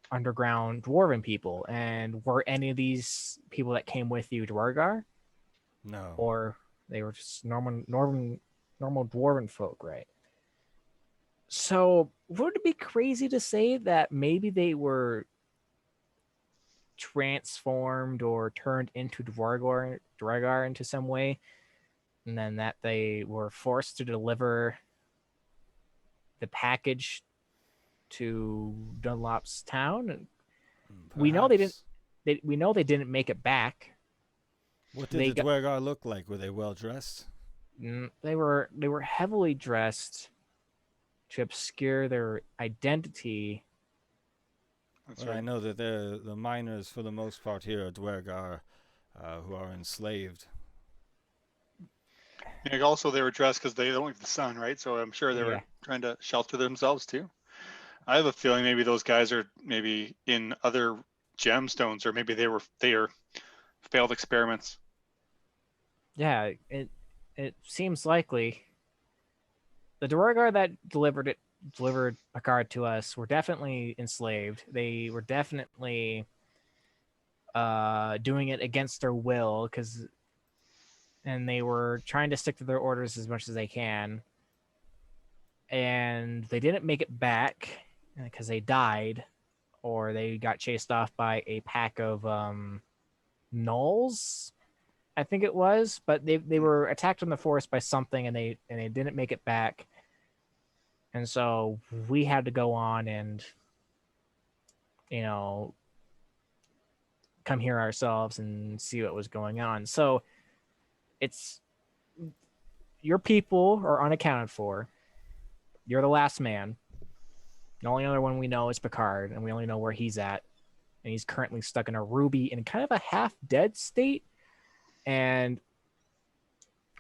underground dwarven people. And were any of these people that came with you Dwargar? No. Or they were just normal dwarven folk, right? So would it be crazy to say that maybe they were transformed or turned into Dwargar into some way, and then that they were forced to deliver the package to Dunlop's town? And we know they didn't. We know they didn't make it back. What did the Dwargar look like? Were they well dressed? They were heavily dressed to obscure their identity. That's Well, right. I know that the miners, for the most part here, are Dwargar who are enslaved. And also, they were dressed because they don't like the sun, right? So I'm sure they were trying to shelter themselves too. I have a feeling maybe those guys are maybe in other gemstones, or maybe they are failed experiments. Yeah, it seems likely. The Dwargar that delivered Picard to us were definitely enslaved. They were definitely doing it against their will, and they were trying to stick to their orders as much as they can. And they didn't make it back because they died, or they got chased off by a pack of gnolls, I think it was. But they were attacked in the forest by something, and they didn't make it back. And so we had to go on and, come here ourselves and see what was going on. So it's your people are unaccounted for. You're the last man. The only other one we know is Picard, and we only know where he's at. And he's currently stuck in a ruby in kind of a half-dead state. And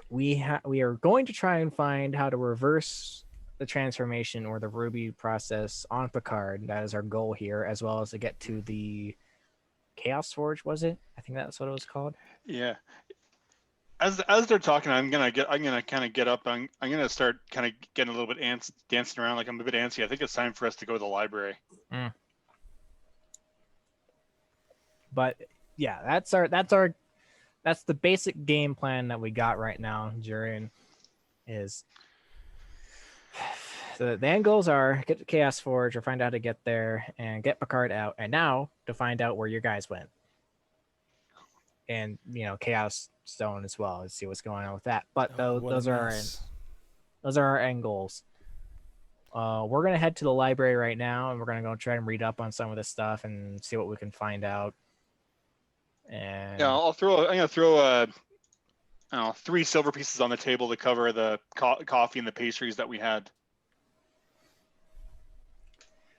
we are going to try and find how to reverse the transformation or the ruby process on Picard. That is our goal here, as well as to get to the Chaos Forge, was it? I think that's what it was called. Yeah. As they're talking, I'm gonna kind of get up. I'm gonna start kind of getting a little bit dancing around, like I'm a bit antsy. I think it's time for us to go to the library. But yeah, that's the basic game plan that we got right now, Jurian. Is the end goals are get the Chaos Forge, or find out how to get there, and get Picard out, and now to find out where your guys went. And Chaos Stone as well, and see what's going on with that. But those are our end goals. We're gonna head to the library right now, and we're gonna go try and read up on some of this stuff and see what we can find out. And Yeah, I'm gonna throw I don't know, 3 silver pieces on the table to cover the coffee and the pastries that we had,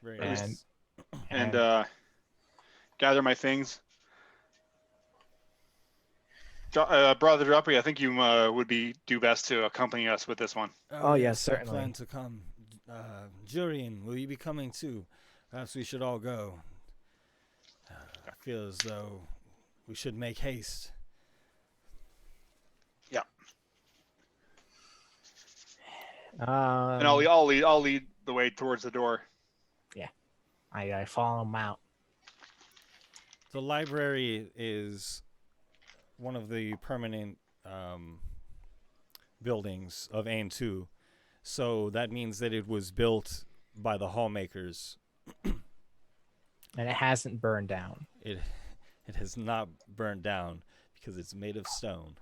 Very And- nice. and gather my things. Brother Droppy, I think you would do best to accompany us with this one. Oh, yes, I certainly. plan to come. Jurian, will you be coming too? Perhaps we should all go. I feel as though we should make haste. And um, I'll lead the way towards the door. I follow him out. The library is one of the permanent buildings of Ain 2. So that means that it was built by the hallmakers. And it hasn't burned down. It has not burned down because it's made of stone.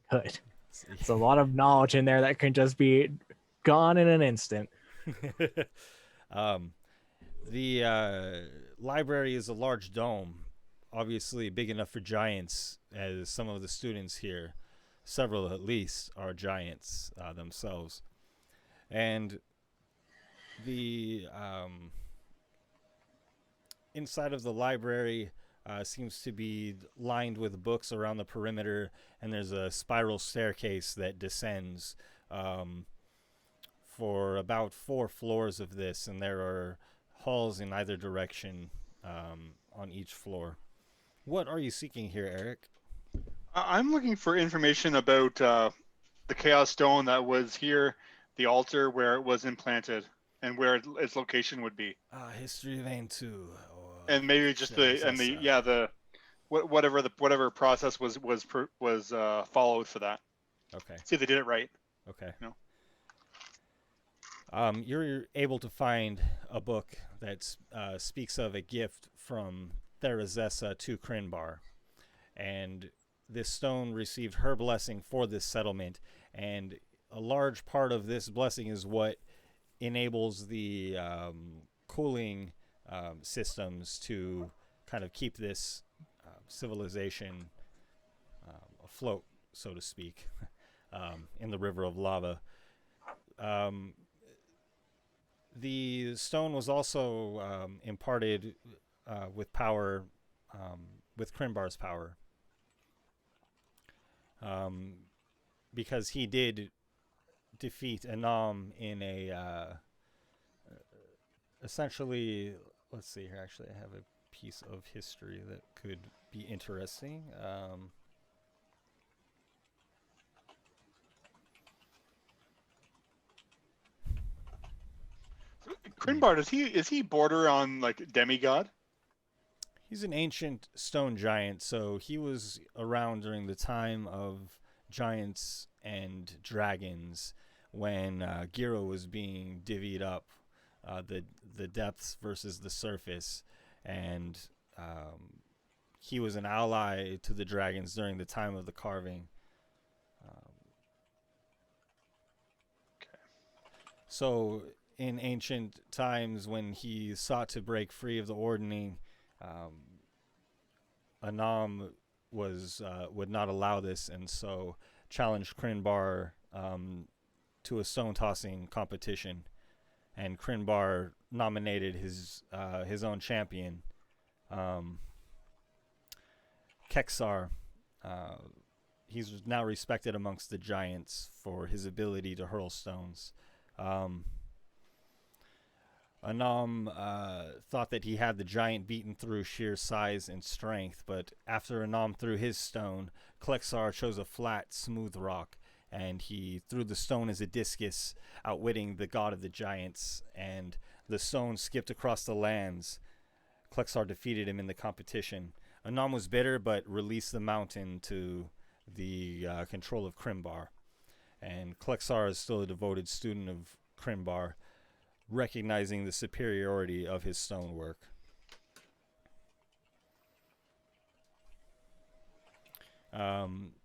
Good. It's a lot of knowledge in there that can just be gone in an instant. The library is a large dome, obviously big enough for giants, as some of the students here, several at least, are giants themselves. And the inside of the library seems to be lined with books around the perimeter, and there's a spiral staircase that descends for about 4 floors of this, and there are halls in either direction on each floor. What are you seeking here, Eric? I'm looking for information about the Chaos Stone that was here, the altar where it was implanted, and where its location would be. History of Ain 2. And maybe just whatever process was followed for that. Okay. See if they did it right. Okay. No. You're able to find a book that speaks of a gift from Therazessa to Krinbar, and this stone received her blessing for this settlement, and a large part of this blessing is what enables the cooling systems to kind of keep this civilization afloat, so to speak, in the river of lava. The stone was also imparted with power, with Krinbar's power, because he did defeat Anam in a essentially. Let's see here. Actually, I have a piece of history that could be interesting. Krinbar, is he border on like demigod? He's an ancient stone giant, so he was around during the time of giants and dragons when Giro was being divvied up, the depths versus the surface, and he was an ally to the dragons during the time of the carving. So in ancient times, when he sought to break free of the ordaining, Anam would not allow this, and so challenged Krinbar to a stone tossing competition, and Krinbar nominated his own champion, Keksar. He's now respected amongst the giants for his ability to hurl stones. Anam thought that he had the giant beaten through sheer size and strength, but after Anam threw his stone, Klexar chose a flat, smooth rock, and he threw the stone as a discus, outwitting the god of the giants, and the stone skipped across the lands. Klexar defeated him in the competition. Anam was bitter, but released the mountain to the control of Krimbar, and Klexar is still a devoted student of Krimbar, recognizing the superiority of his stonework.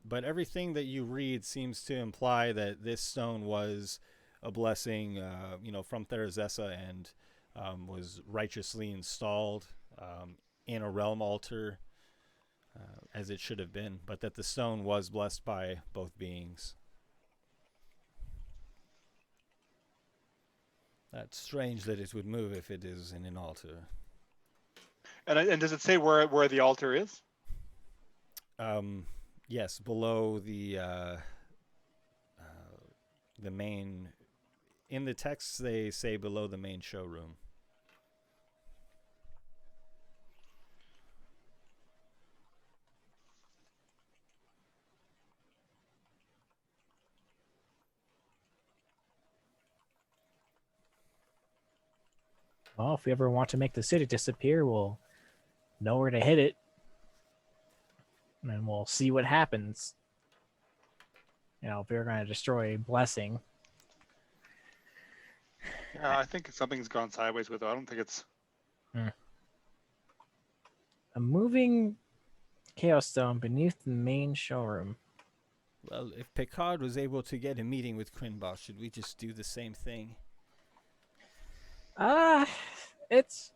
But everything that you read seems to imply that this stone was a blessing, from Therazessa and was righteously installed in a realm altar as it should have been, but that the stone was blessed by both beings. That's strange that it would move if it is in an altar. And does it say where the altar is? Yes, below the main. In the texts, they say below the main showroom. Well, if we ever want to make the city disappear, we'll know where to hit it. And we'll see what happens. If we're going to destroy Blessing. Yeah, I think something's gone sideways with it. I don't think it's... A moving Chaos Stone beneath the main showroom. Well, if Picard was able to get a meeting with Krinbar, should we just do the same thing? It's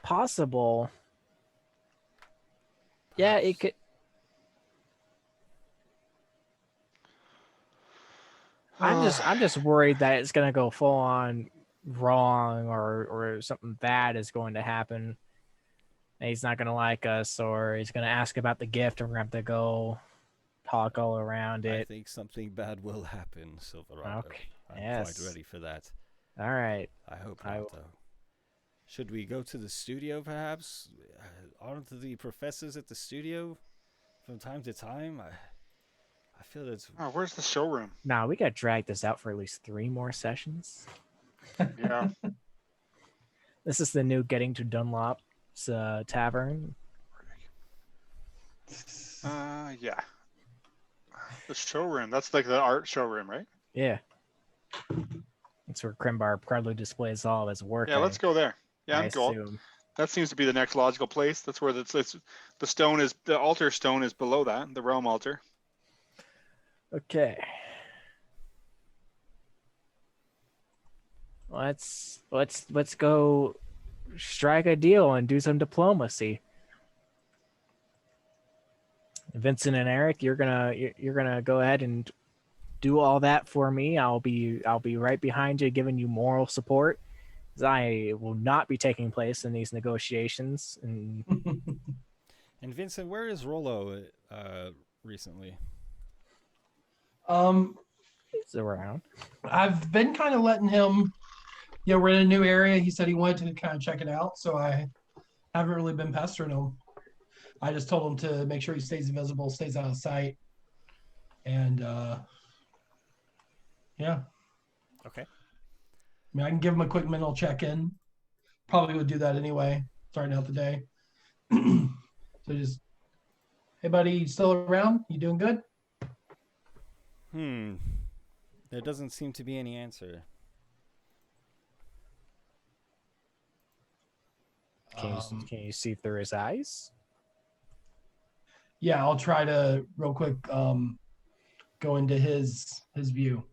possible. Yeah, it could. I'm just worried that it's gonna go full on wrong or something bad is going to happen. And he's not gonna like us, or he's gonna ask about the gift, and we're gonna have to go talk all around it. I think something bad will happen, Silverado. Okay. I'm quite ready for that. All right. I hope not, though. Should we go to the studio, perhaps? Aren't the professors at the studio from time to time? I feel that's... Oh, where's the showroom? Nah, we gotta drag this out for at least 3 more sessions. Yeah. This is the new Getting to Dunlop's tavern. Yeah. The showroom. That's like the art showroom, right? Yeah. That's where Krimbar proudly displays all of his work. Yeah, let's go there. Yeah, I I'm cool. assume. That seems to be the next logical place. That's where the stone is. The altar stone is below that, the realm altar. Okay. Let's go strike a deal and do some diplomacy. Vincent and Eric, you're gonna go ahead and do all that for me. I'll be right behind you, giving you moral support. I will not be taking place in these negotiations. And Vincent, where is Rollo recently? He's around. I've been kind of letting him, we're in a new area. He said he wanted to kind of check it out, so I haven't really been pestering him. I just told him to make sure he stays invisible, stays out of sight, and yeah. Okay. I mean, I can give him a quick mental check-in. Probably would do that anyway, starting out the day. So just, hey buddy, you still around? You doing good? There doesn't seem to be any answer. Can you see through his eyes? Yeah, I'll try to real quick go into his view.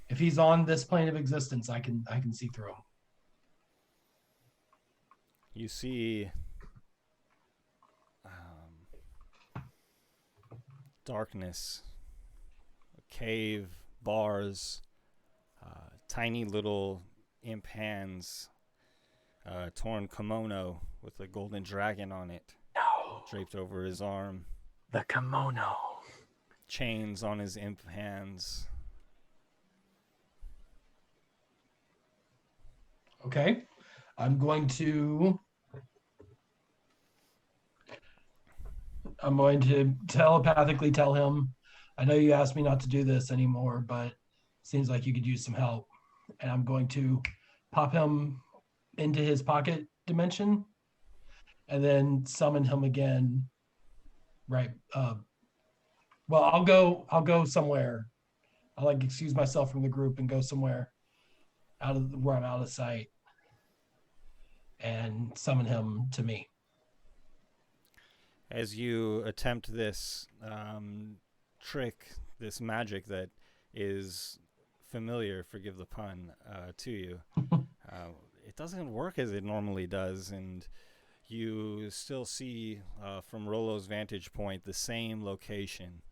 If he's on this plane of existence, I can see through him. You see darkness, a cave, bars, tiny little imp hands, torn kimono with a golden dragon on it. No. Draped over his arm. The kimono. Chains on his imp hands. Okay. I'm going to telepathically tell him, I know you asked me not to do this anymore, but seems like you could use some help. And I'm going to pop him into his pocket dimension and then summon him again. Right. Well, I'll go somewhere. I'll excuse myself from the group and go somewhere where I'm out of sight and summon him to me. As you attempt this trick, this magic that is familiar, forgive the pun, to you. It doesn't work as it normally does, and you still see from Rollo's vantage point the same location.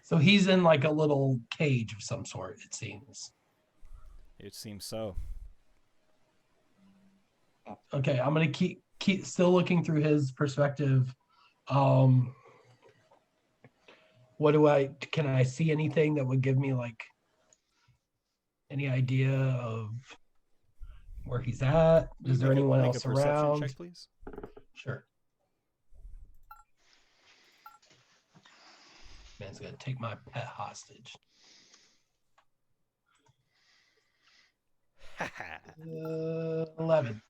So he's in like a little cage of some sort, it seems. It seems so. Okay, I'm gonna keep still looking through his perspective. What can I see anything that would give me like any idea of where he's at? Is there anyone make else a perception around? check, please? Sure. Man's gonna take my pet hostage. 11.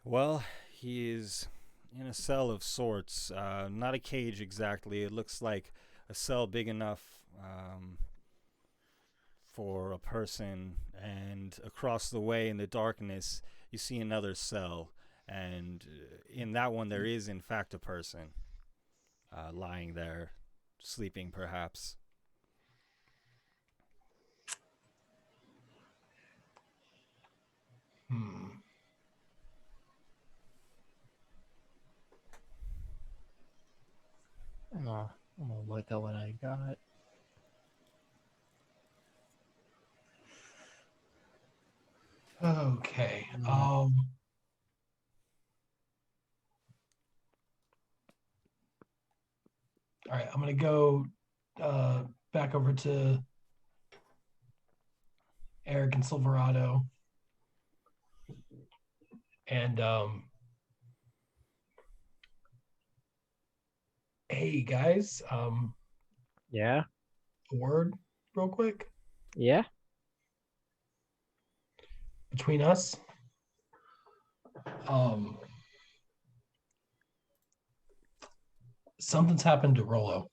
Well, he is in a cell of sorts. Not a cage exactly. It looks like a cell big enough for a person. And across the way in the darkness, you see another cell. And in that one, there is, in fact, a person lying there, sleeping perhaps. I'm gonna look at what I got. Okay. All right, I'm gonna go back over to Eric and Silverado, and hey guys, Yeah. a word real quick Yeah. between us. Something's happened to Rollo.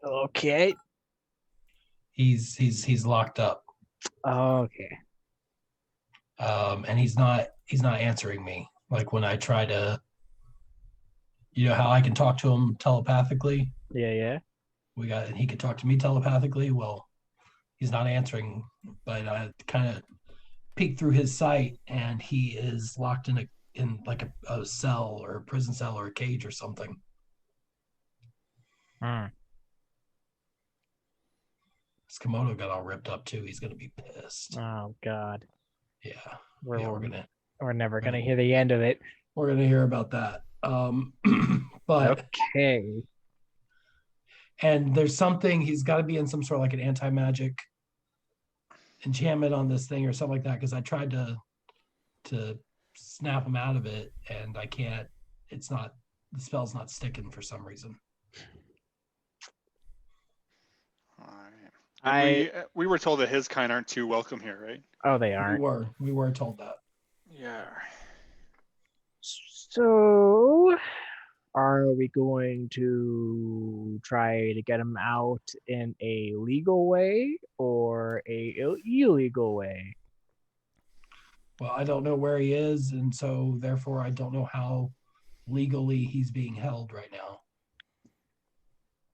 Okay. He's locked up. Okay. And he's not answering me. Like when I try to, you know how I can talk to him telepathically. Yeah. And he can talk to me telepathically. Well, he's not answering, but I kind of peeked through his sight, and he is locked in a cell or a prison cell or a cage or something. His kimono got all ripped up too. He's gonna be pissed. Oh God. Yeah. We're never gonna hear the end of it. We're gonna hear about that. But okay. And there's something, he's got to be in some sort of like an anti-magic enchantment on this thing or something like that, because I tried to snap him out of it, and I can't. The spell's not sticking for some reason. All right. We were told that his kind aren't too welcome here, right? Oh, they aren't. We were told that. Yeah. So, are we going to try to get him out in a legal way or a illegal way? Well, I don't know where he is, and so therefore I don't know how legally he's being held right now.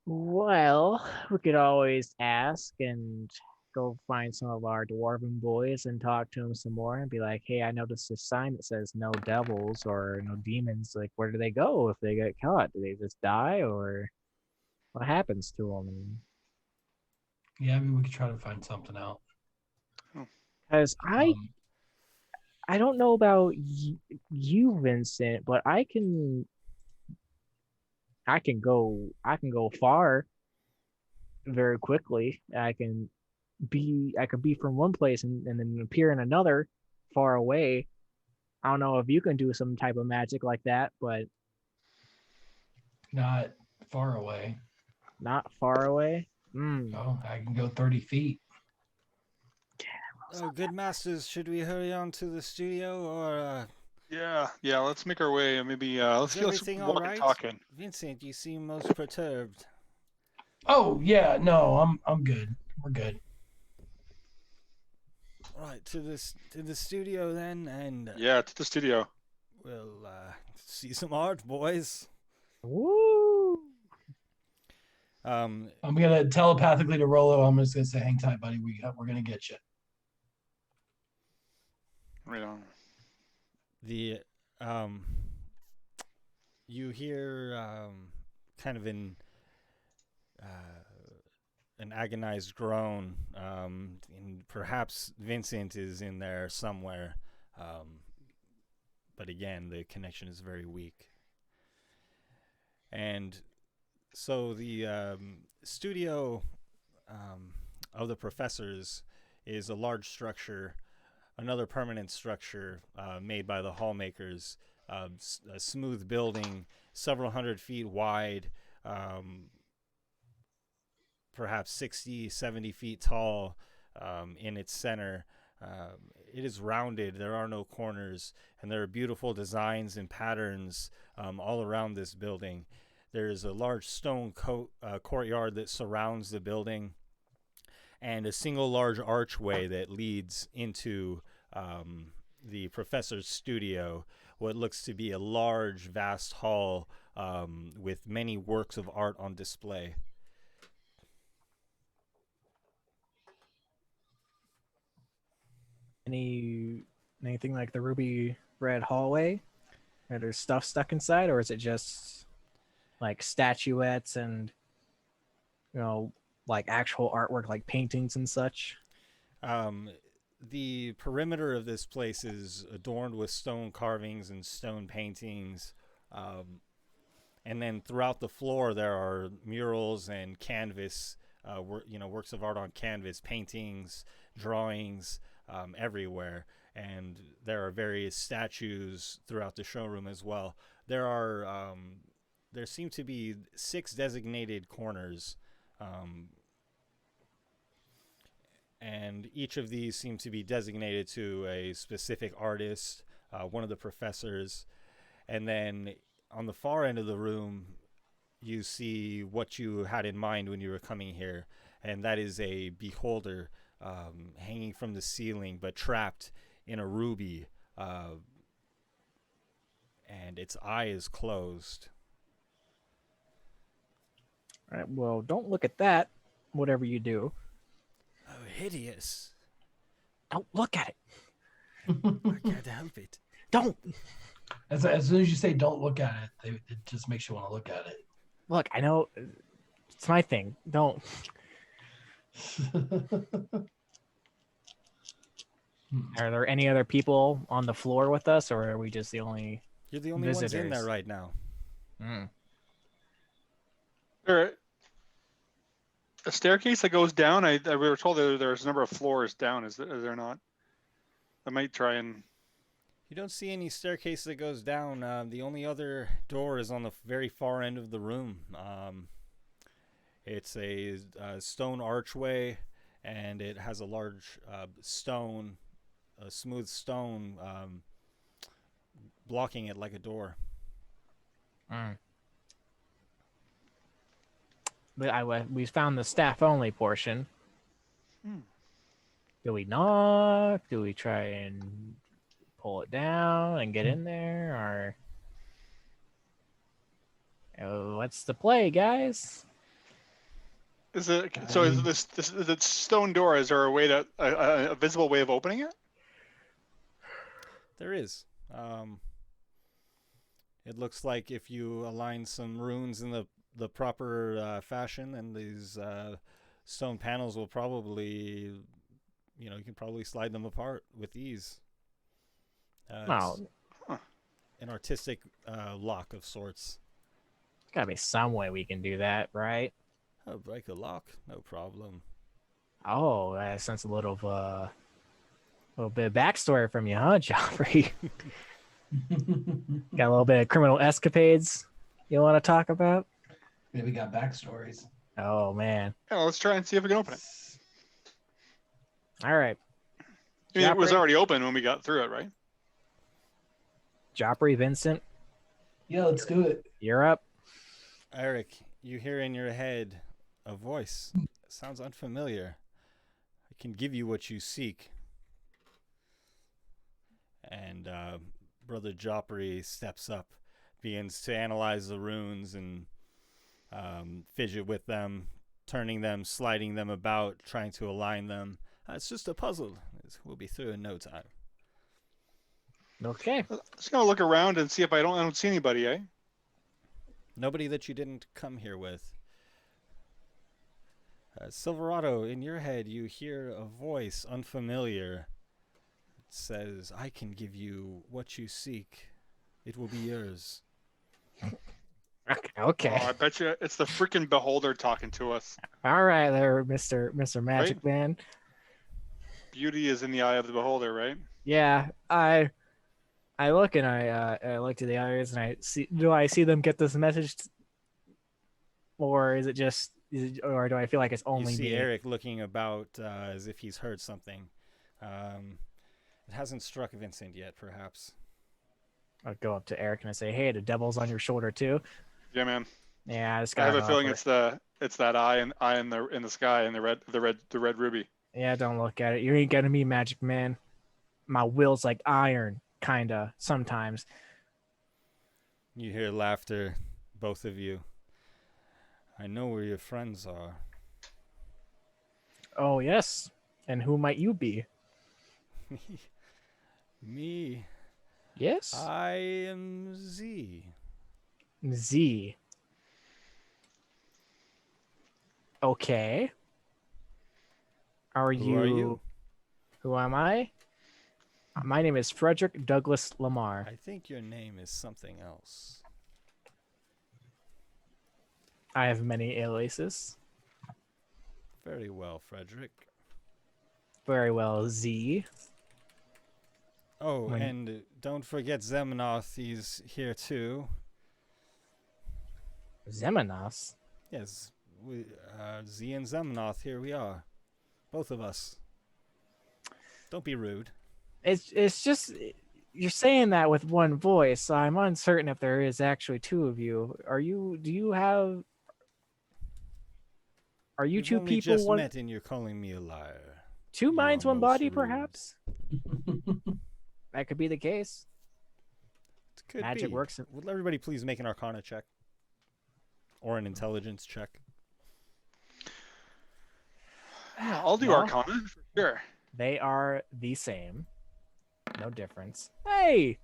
Well, we could always ask and go find some of our dwarven boys and talk to them some more and be like, hey, I noticed this sign that says no devils or no demons. Like, where do they go if they get caught? Do they just die, or what happens to them? Yeah, I mean, we could try to find something out. Because I don't know about you, Vincent, but I can go far very quickly. I could be from one place and then appear in another far away. I don't know if you can do some type of magic like that, but not far away. Not far away? Oh, I can go 30 feet. Oh, good masters, should we hurry on to the studio or Yeah, let's make our way. Maybe let's all right? talking. Vincent, you seem most perturbed. Oh yeah, no, I'm good. We're good. Right, to the studio then, and Yeah, to the studio. we'll see some art, boys. Woo! Um, I'm gonna telepathically to Rolo. I'm just gonna say, "Hang tight, buddy. We're gonna get you." Right on. the you hear kind of an agonized groan, and perhaps Vincent is in there somewhere, but again, the connection is very weak. And so the studio of the professors is a large structure, another permanent structure made by the hall makers, a smooth building, several hundred feet wide, perhaps 60, 70 feet tall in its center. It is rounded, there are no corners, and there are beautiful designs and patterns all around this building. There's a large stone courtyard that surrounds the building, and a single large archway that leads into the professor's studio, what looks to be a large, vast hall with many works of art on display. Anything like the ruby red hallway? Are there stuff stuck inside, or is it just like statuettes and like actual artwork, like paintings and such? The perimeter of this place is adorned with stone carvings and stone paintings. And then throughout the floor, there are murals and canvas, works of art on canvas, paintings, drawings, everywhere. And there are various statues throughout the showroom as well. There seem to be 6 designated corners, and each of these seem to be designated to a specific artist, one of the professors. And then on the far end of the room, you see what you had in mind when you were coming here, and that is a beholder hanging from the ceiling, but trapped in a ruby, and its eye is closed. All right, well, don't look at that, whatever you do. Oh, hideous. Don't look at it. I can't help it. Don't. As soon as you say "don't look at it," it just makes you want to look at it. Look, I know it's my thing. Don't. Are there any other people on the floor with us, or are we just the only You're the only visitors? ones in there right now. There a staircase that goes down. We were told that there's a number of floors down. Is there not? I might try and. You don't see any staircase that goes down. The only other door is on the very far end of the room. It's a stone archway, and it has a large smooth stone, blocking it like a door. But we found the staff only portion. Do we knock? Do we try and pull it down and get in there, or what's the play, guys? Is it so? Is the stone door? Is there a visible way of opening it? There is. It looks like if you align some runes in the proper fashion, then these stone panels will probably, you can probably slide them apart with ease. It's an artistic lock of sorts. There's gotta be some way we can do that, right? Oh, break a lock, no problem. Oh, I sense a little bit of backstory from you, huh, Joffrey? Got a little bit of criminal escapades you want to talk about? Maybe got backstories. Oh man! Yeah, let's try and see if we can open it. All right. I mean, it was already open when we got through it, right? Joffrey, Vincent. Yeah, let's do it. You're up. Eric, you hear in your head a voice. It sounds unfamiliar. I can give you what you seek. And Brother Joffrey steps up, begins to analyze the runes and fidget with them, turning them, sliding them about, trying to align them. It's just a puzzle. We'll be through in no time. Okay. Just gonna look around and see if I don't see anybody, eh? Nobody that you didn't come here with. Silverado, in your head, you hear a voice unfamiliar. It says, "I can give you what you seek. It will be yours." Okay. Oh, I bet you it's the freaking beholder talking to us. All right, there, Mr. Magic Right? Man. Beauty is in the eye of the beholder, right? Yeah, I look and I look to the others and I see. Do I see them get this message, or is it just? Or do I feel like it's You only see me? Eric looking about as if he's heard something. It hasn't struck Vincent yet, perhaps. I'll go up to Eric and I say, "Hey, the devil's on your shoulder too." Yeah, man. Yeah, I just I got have a feeling offer. it's that eye in the sky and the red ruby. Yeah, don't look at it. You ain't getting me, Magic Man. My will's like iron, kinda sometimes. You hear laughter, both of you. I know where your friends are. Oh yes. And who might you be? Me. Yes. I am Z. Z. Okay. Who are you? Who am I? My name is Frederick Douglass Lamar. I think your name is something else. I have many aliases. Very well, Frederick. Very well, Z. Oh, When- and don't forget Zemnoth, he's here too. Zemanos. Yes, Z and Zemnoth, here we are. Both of us. Don't be rude. It's just you're saying that with one voice, so I'm uncertain if there is actually two of you. Are you We've two only people just one met and you're calling me a liar. two You minds, are one most body, rude. perhaps? That could be the case. It could Magic be. works. Will everybody please make an Arcana check? Or an Intelligence check? Yeah, I'll do Well, Arcana for sure. They are the same. No difference. Hey!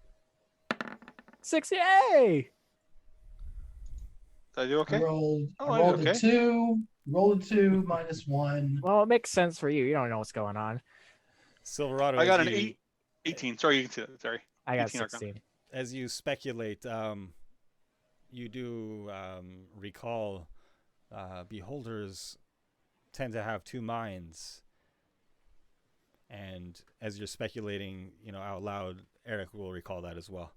60. Hey! Did I do okay? I Oh, I rolled did a okay. 2. Rolled a 2 minus 1. Well, it makes sense for you. You don't know what's going on. Silverado, I got as an you, 18. Sorry, you can see that. Sorry. I got 18 Arcana. 16. as you speculate, you do recall beholders tend to have two minds. And as you're speculating, out loud, Eric will recall that as well.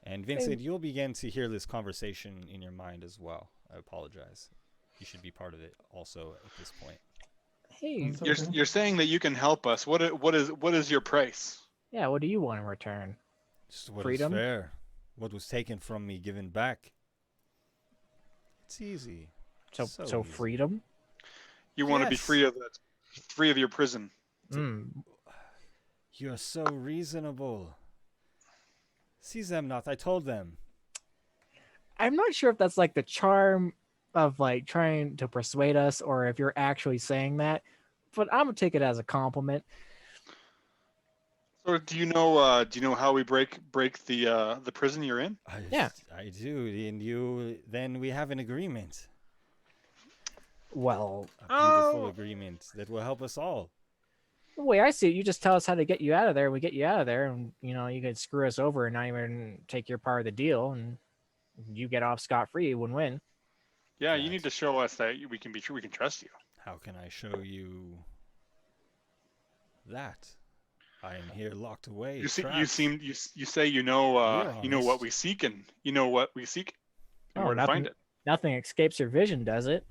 And Vincent, you'll begin to hear this conversation in your mind as well. I apologize. You should be part of it also at this point. Hey, That's okay. You're saying that you can help us. What is your price? yeah, what do you want in return? Just what is Freedom? fair. What was taken from me, given back. It's easy. So So easy. freedom? You want to be Yes. free of your prison. Mm. You're so reasonable. See, Zemnoth, I told them. I'm not sure if that's like the charm of like trying to persuade us or if you're actually saying that, but I'm gonna take it as a compliment. So do you know how we break the prison you're in? Yeah. I do. And then we have an agreement. Well, A beautiful Oh. agreement that will help us all. the way I see it, you just tell us how to get you out of there, and we get you out of there, and you could screw us over and not even take your part of the deal, and you get off scot-free, win-win. Yeah, you Right. need to show us that we can trust you. How can I show you that? I am here locked away. You trapped. say you know We're what honest. we seek and you know what we seek and Oh, where to find it. Nothing escapes your vision, does it?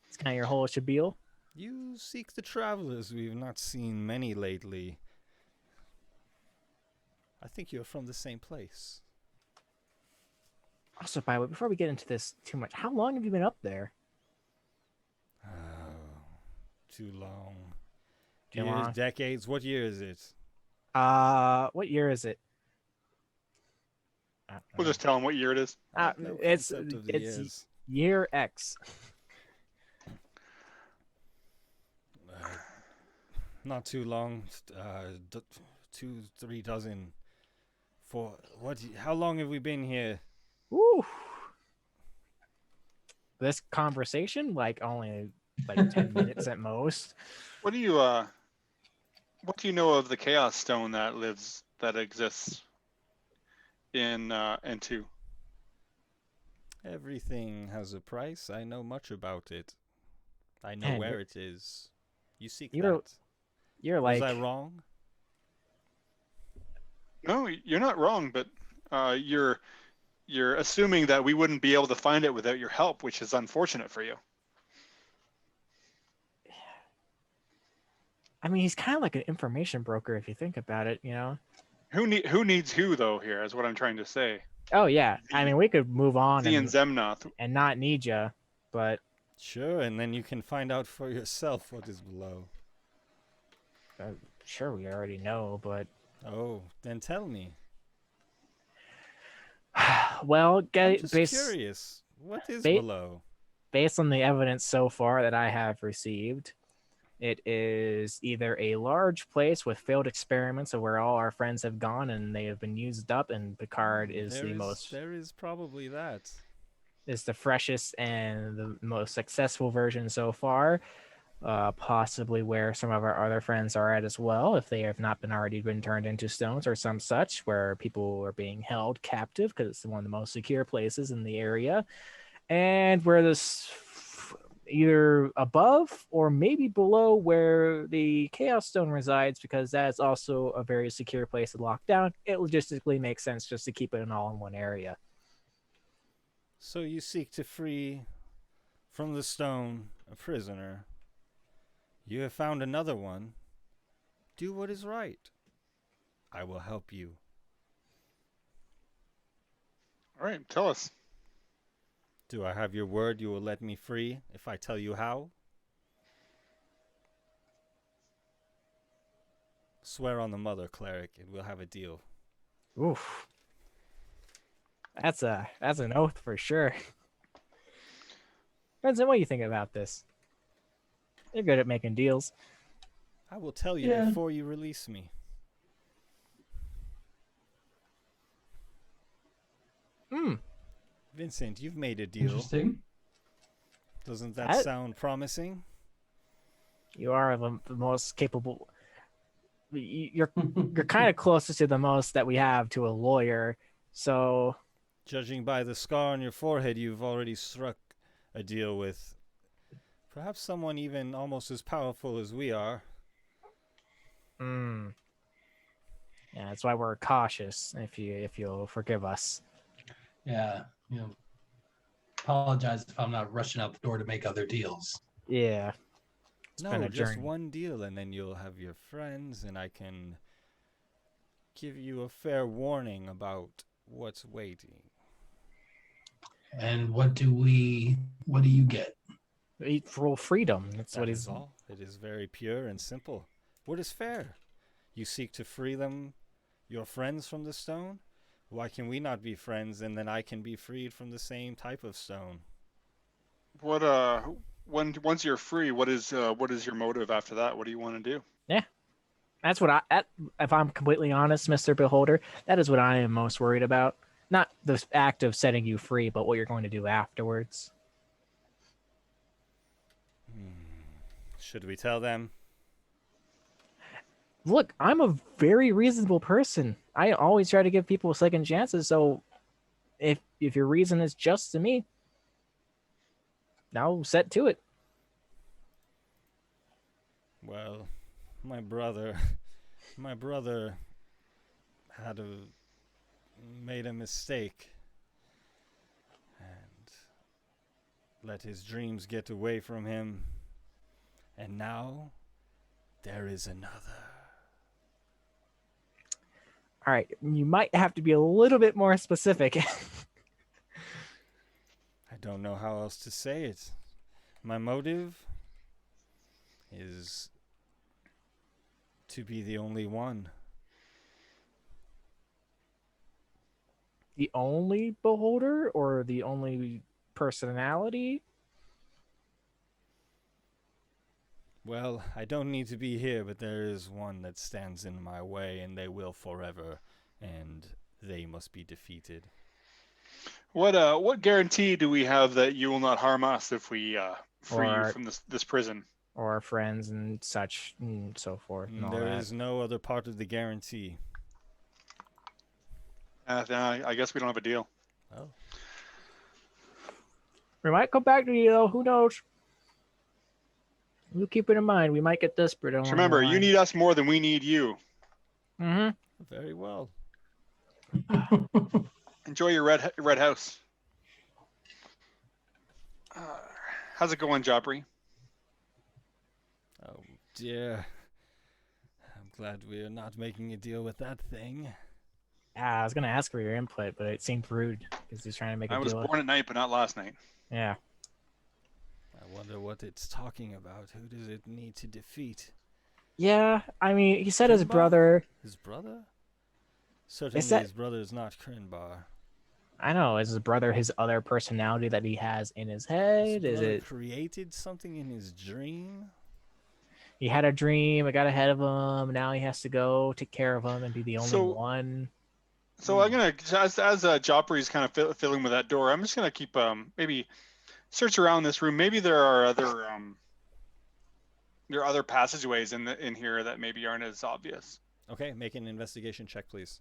It's kind of your whole spiel. You seek the travelers. We've not seen many lately. I think you're from the same place. Also, by the way, before we get into this too much, how long have you been up there? Oh, too long. Too Years, long. decades. What year is it? What year is it? We'll just tell him what year it is. I have no It's concept of the years. year X. Not too long. 2-3 dozen. For what? How long have we been here? Woo. This conversation, like only like 10 minutes at most. What do you know of the Chaos Stone that exists in N2? Everything has a price. I know much about it. I know Man, where it is. You seek you're- that. You're Was like I wrong? No, you're not wrong, but you're assuming that we wouldn't be able to find it without your help, which is unfortunate for you. I mean, he's kind of like an information broker if you think about it, you know. Who needs who though? Here is what I'm trying to say. Oh yeah, I mean, we could move on Z and Zemnoth. and not need you, but Sure, and then you can find out for yourself what is below. sure, we already know. But Oh, then tell me. well, I'm just curious. What is below? based on the evidence so far that I have received, it is either a large place with failed experiments of where all our friends have gone and they have been used up, and Picard is There is probably that. is the freshest and the most successful version so far. Possibly where some of our other friends are at as well, if they have not already been turned into stones or some such, where people are being held captive because it's one of the most secure places in the area, and where this either above or maybe below where the Chaos Stone resides, because that's also a very secure place to lock down. It logistically makes sense just to keep it all in one area. So you seek to free from the stone a prisoner. You have found another one. Do what is right. I will help you. All right, tell us. Do I have your word you will let me free if I tell you how? Swear on the mother, cleric, and we'll have a deal. Oof. That's an oath for sure. Benson, what do you think about this? You're good at making deals. I will tell you Yeah. before you release me. Vincent, you've made a deal. Interesting. Doesn't that sound promising? You are the most capable. You're kind of closest to the most that we have to a lawyer. So, Judging by the scar on your forehead, you've already struck a deal with perhaps someone even almost as powerful as we are. yeah, that's why we're cautious. If you'll forgive us. Yeah. Apologize if I'm not rushing out the door to make other deals. Yeah. It's been No, a just journey. one deal, and then you'll have your friends, and I can give you a fair warning about what's waiting. And what do you get? Full freedom. That's what That he's. is all. It is very pure and simple. What is fair? You seek to free them, your friends, from the stone? Why can we not be friends, and then I can be freed from the same type of stone? What once you're free, what is your motive after that? What do you want to do? That's what if I'm completely honest, Mr. Beholder, that is what I am most worried about. Not the act of setting you free, but what you're going to do afterwards. Should we tell them? Look, I'm a very reasonable person. I always try to give people second chances. So, if your reason is just to me, now set to it. Well, my brother made a mistake and let his dreams get away from him, and now there is another. All right, you might have to be a little bit more specific. I don't know how else to say it. My motive is to be the only one. The only beholder or the only personality? Well, I don't need to be here, but there is one that stands in my way, and they will forever, and they must be defeated. What guarantee do we have that you will not harm us if we free you Or- from this prison? Or our friends and such and so forth and all There that. is no other part of the guarantee. I guess we don't have a deal. Oh, We might come back to you though. Who knows? You keep it in mind. We might get desperate. Just remember, you need us more than we need you. Mm-hmm. very well. Enjoy your red house. How's it going, Jopri? Oh dear. I'm glad we are not making a deal with that thing. I was gonna ask for your input, but it seemed rude because he's trying to make a I was deal. born at night, but not last night. Yeah. I wonder what it's talking about. Who does it need to defeat? Yeah. I mean, he said his Kimba? brother. His brother? Certainly that- his brother is not Krinbar. I know. Is his brother his other personality that he has in his His head? Is brother it created something in his dream? he had a dream? It got ahead of him. Now he has to go take care of him and be the only So- one. So I'm gonna, as Jopri's kind of filling with that door, I'm just gonna keep maybe search around this room. Maybe there are other passageways in here that maybe aren't as obvious. Okay, make an investigation check, please.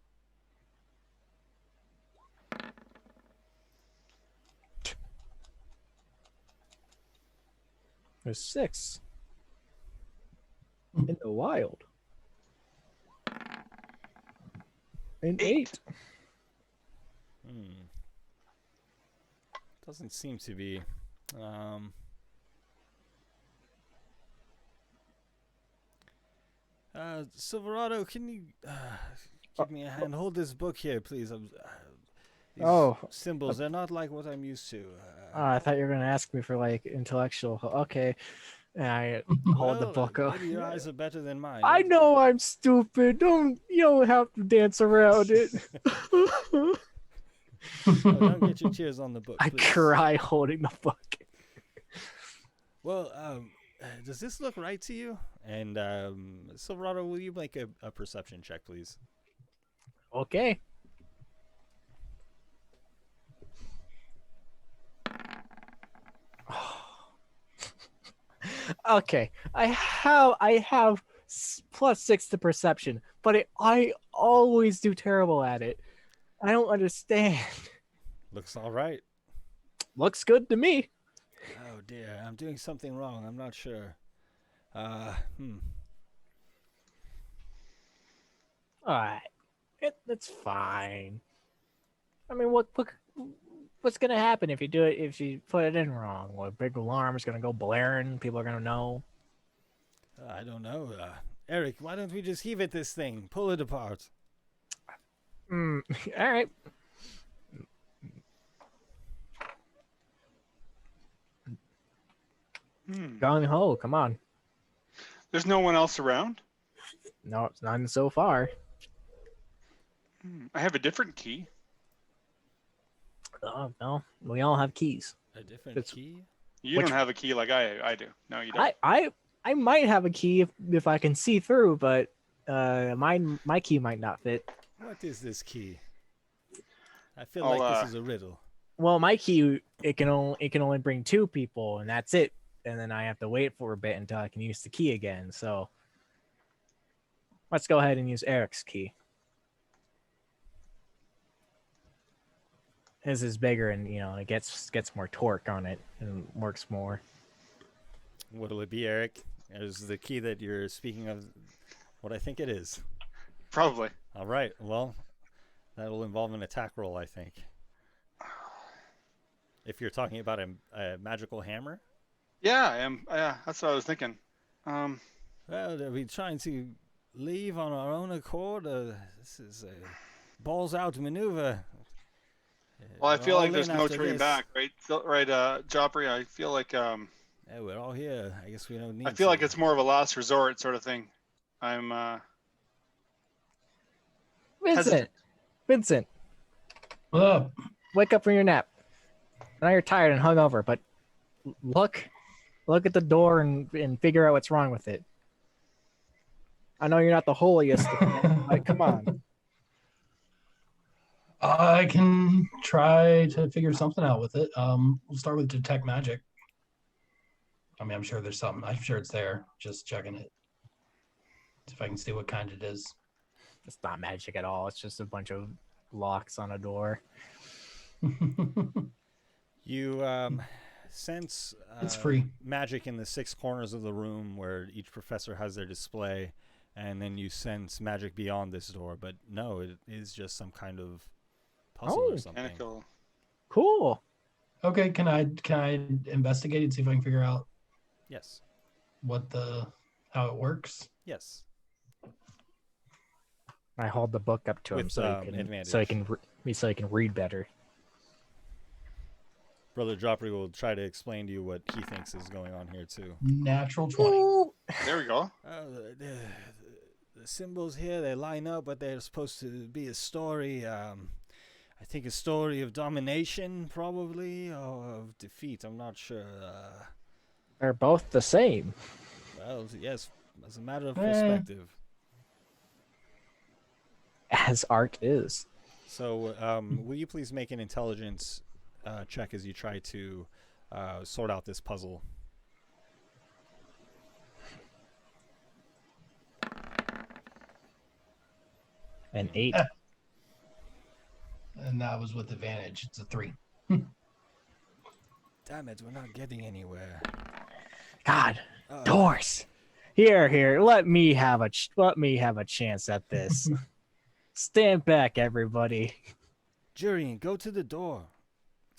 There's 6 in the wild. And 8. Doesn't seem to be. Silverado, can you give me a hand? Hold this book here, please. These Oh. symbols, they're not like what I'm used to. I thought you were gonna ask me for like intellectual. Okay, and I hold the well, book up. Maybe your eyes are better than mine. I know I'm stupid. You don't have to dance around it. Oh, don't get your tears on the book, I please. cry holding the book. Well, does this look right to you? And Silverado, will you make a perception check, please? Okay. Okay, I have +6 to perception, but I always do terrible at it. I don't understand. Looks all right. Looks good to me. Oh dear, I'm doing something wrong. I'm not sure. All right, it's fine. I mean, what's gonna happen if you put it in wrong? Well, a big alarm's gonna go blaring. People are gonna know. I don't know. Eric, why don't we just heave at this thing? Pull it apart. All right. Gung ho, come on. There's no one else around. No, it's none so far. I have a different key. Oh no, we all have keys. A different It's- key? You Which- don't have a key like I do. No, you don't. I might have a key if I can see through, but my key might not fit. What is this key? I feel I'll, like this is a riddle. Well, my key it can only bring 2 people, and that's it. And then I have to wait for a bit until I can use the key again. So let's go ahead and use Eric's key. His is bigger, and it gets more torque on it and works more. What'll it be, Eric? Is the key that you're speaking of what I think it is? Probably. All right. Well, that will involve an attack roll, I think. If you're talking about a magical hammer. Yeah, I am. Yeah, that's what I was thinking. Well, are we trying to leave on our own accord? This is a balls out maneuver. Well, I We're feel all like there's in no after turning this. back, right? Right, Joffrey. I feel like Yeah, we're all here. I guess we don't need. I feel like to. it's more of a last resort sort of thing. I'm Vincent, What up? Wake up from your nap. I know you're tired and hungover, but look at the door and figure out what's wrong with it. I know you're not the holiest, but come on. I can try to figure something out with it. We'll start with detect magic. I mean, I'm sure there's something. I'm sure it's there. Just checking it. See if I can see what kind it is. It's not magic at all. It's just a bunch of locks on a door. You sense It's free. magic in the 6 corners of the room where each professor has their display, and then you sense magic beyond this door. But no, it is just some kind of puzzle or something. Mechanical. Cool. Okay, can I investigate and see if I can figure out Yes. how it works? Yes. I hold the book up to him With, so he can read better. Brother Joffrey will try to explain to you what he thinks is going on here too. Natural 20. There we go. The symbols here, they line up, but they're supposed to be a story. I think a story of domination, probably, or of defeat. I'm not sure. They're both the same. Well, yes, as a matter of perspective. As art is. So, will you please make an intelligence check as you try to sort out this puzzle? An 8. And that was with advantage. It's a 3. Damn it, we're not getting anywhere. God, doors. Here. Let me have a chance at this. Stand back, everybody. Jurian, go to the door.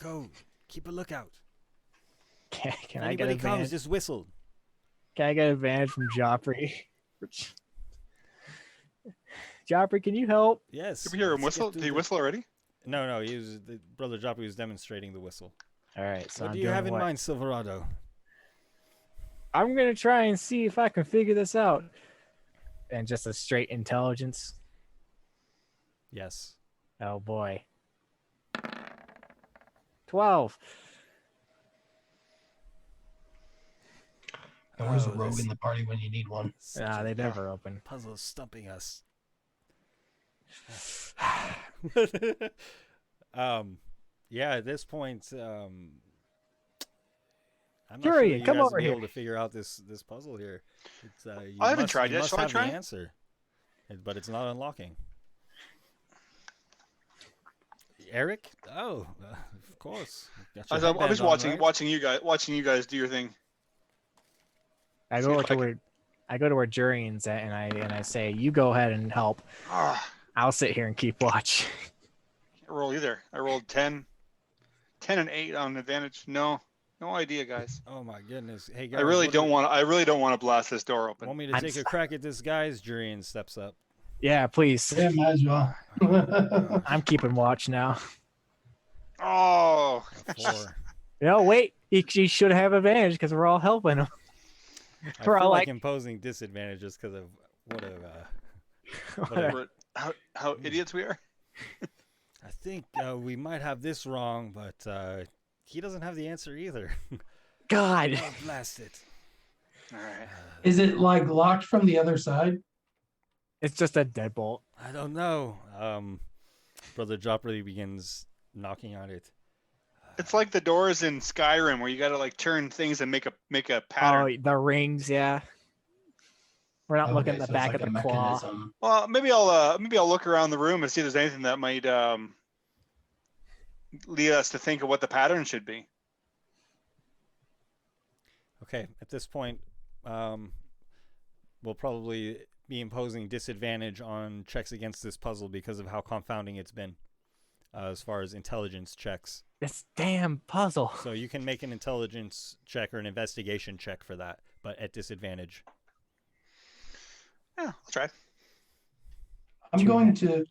Go. Keep a lookout. Can If I get anybody comes, advantage? just whistle. Can I get advantage from Joffrey? Joffrey, can you help? Yes. Did we hear him let's get whistle? through Did he the- whistle already? No, Brother Joffrey was demonstrating the whistle. All right, so What I'm do you doing have in what? mind, Silverado? I'm gonna try and see if I can figure this out. And just a straight intelligence. Yes. Oh boy. 12. And where's a Oh, rogue this- in the party when you need one? Ah, they never open. Puzzle's stumping us. Yeah, at this point, I'm not sure Jurian, that you come guys will over be here. able to figure out this puzzle here. It's, you I haven't must- tried you yet. must Shall I have try? the answer, but it's not unlocking. Eric? Oh, of course. Got your I'm just headband on, watching right? watching you guys do your thing. I See go if to I where Jurian's at, and I say, you go ahead and help. Ah, I'll sit here and keep watch. can't roll either. I rolled 10 and 8 on advantage. No idea, guys. Oh my goodness! Hey guys, I really what don't do- want. I really don't want to blast this door open. Want me to take a crack at this, guys? Jurian steps up. Yeah, please. Yeah, might as well. I'm keeping watch now. Oh, A 4. No, wait. He should have advantage because we're all helping him. I We're all feel like like- imposing disadvantages because of what a. We're- how idiots we are. I think we might have this wrong, but he doesn't have the answer either. God. Oh, blast it! All right. Is it like locked from the other side? It's just a deadbolt. I don't know. Brother Joffrey begins knocking on it. It's like the doors in Skyrim where you got to like turn things and make a pattern. Oh, the rings, yeah. We're not looking at the so it's back like of a the claw. mechanism. Well, maybe I'll look around the room and see if there's anything that might lead us to think of what the pattern should be. Okay, at this point, we'll probably be imposing disadvantage on checks against this puzzle because of how confounding it's been, as far as intelligence checks. This damn puzzle. So you can make an intelligence check or an investigation check for that, but at disadvantage. Yeah, I'll try. I'm going to.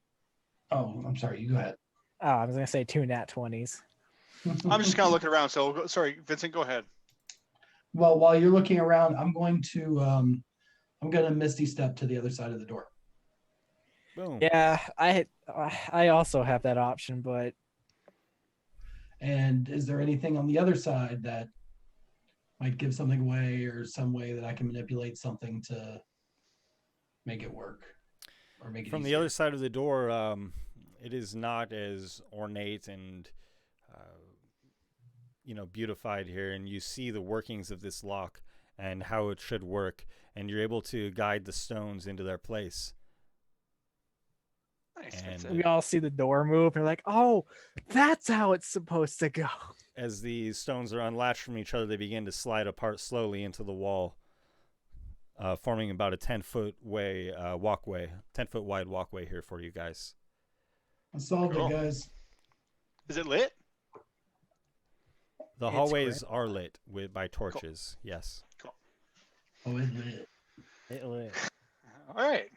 Oh, I'm sorry. You go ahead. Oh, I was gonna say 2 nat 20s. I'm just kind of looking around. So sorry, Vincent, go ahead. Well, while you're looking around, I'm going to Misty step to the other side of the door. Boom. Yeah, I also have that option, but And is there anything on the other side that might give something away, or some way that I can manipulate something to make it work or make it From the easier? other side of the door, it is not as ornate and beautified here, and you see the workings of this lock and how it should work, and you're able to guide the stones into their place. Nice. And That's We it. all see the door move. And we're like, oh, that's how it's supposed to go. as the stones are unlatched from each other, they begin to slide apart slowly into the wall, forming about a 10-foot walkway, 10-foot wide walkway here for you guys. I solved Cool. it, guys. Is it lit? The It's hallways are lit by torches. Yes. Oh, it lit. It lit. All right.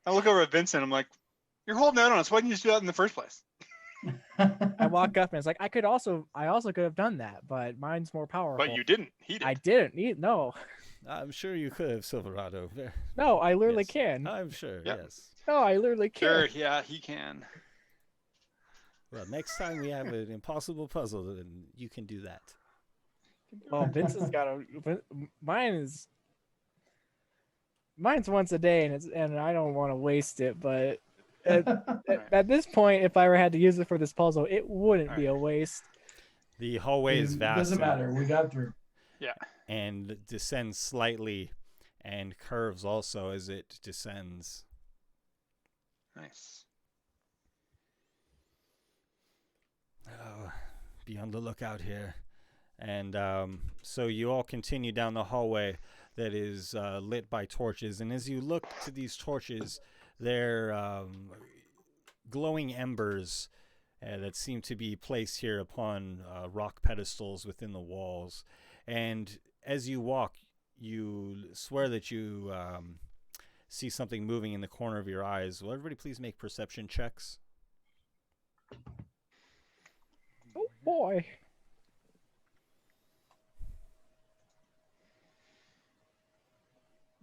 I look over at Vincent. I'm like, "You're holding out on us. Why didn't you just do that in the first place?" I walk up and it's like, I also could have done that, but mine's more powerful. But you didn't. He did. I didn't. No, I'm sure you could have, Silverado. no, I literally Yes. can. I'm sure, Yep. yes. No, I literally can. Sure. Yeah, he can. Well, next time we have an impossible puzzle, then you can do that. Well, Vincent's got mine's once a day, and I don't want to waste it. But at this point, if I ever had to use it for this puzzle, it wouldn't be a waste. The hallway is It vast. doesn't matter. We got through. And descends slightly and curves also as it descends. Nice. Oh, be on the lookout here. And so you all continue down the hallway that is lit by torches. And as you look to these torches, they're glowing embers that seem to be placed here upon rock pedestals within the walls. And as you walk, you swear that you see something moving in the corner of your eyes. Will everybody please make perception checks? Oh boy.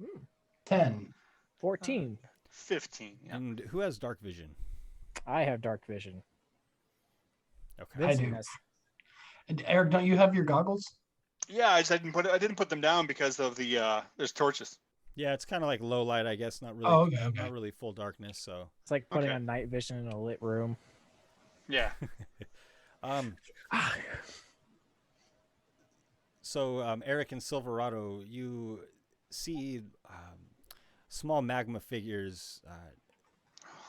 Hmm. 10. 14. 15. Yeah. And who has dark vision? I have dark vision. Okay. I Vincent do. has- And Eric, don't you have your goggles? Yeah, I didn't put them down because of the there's torches. Yeah, it's kind of like low light, I guess. Not really. Oh, okay, okay. Not really full darkness. So, It's like putting Okay. on night vision in a lit room. Yeah. so Eric and Silverado, you see small magma figures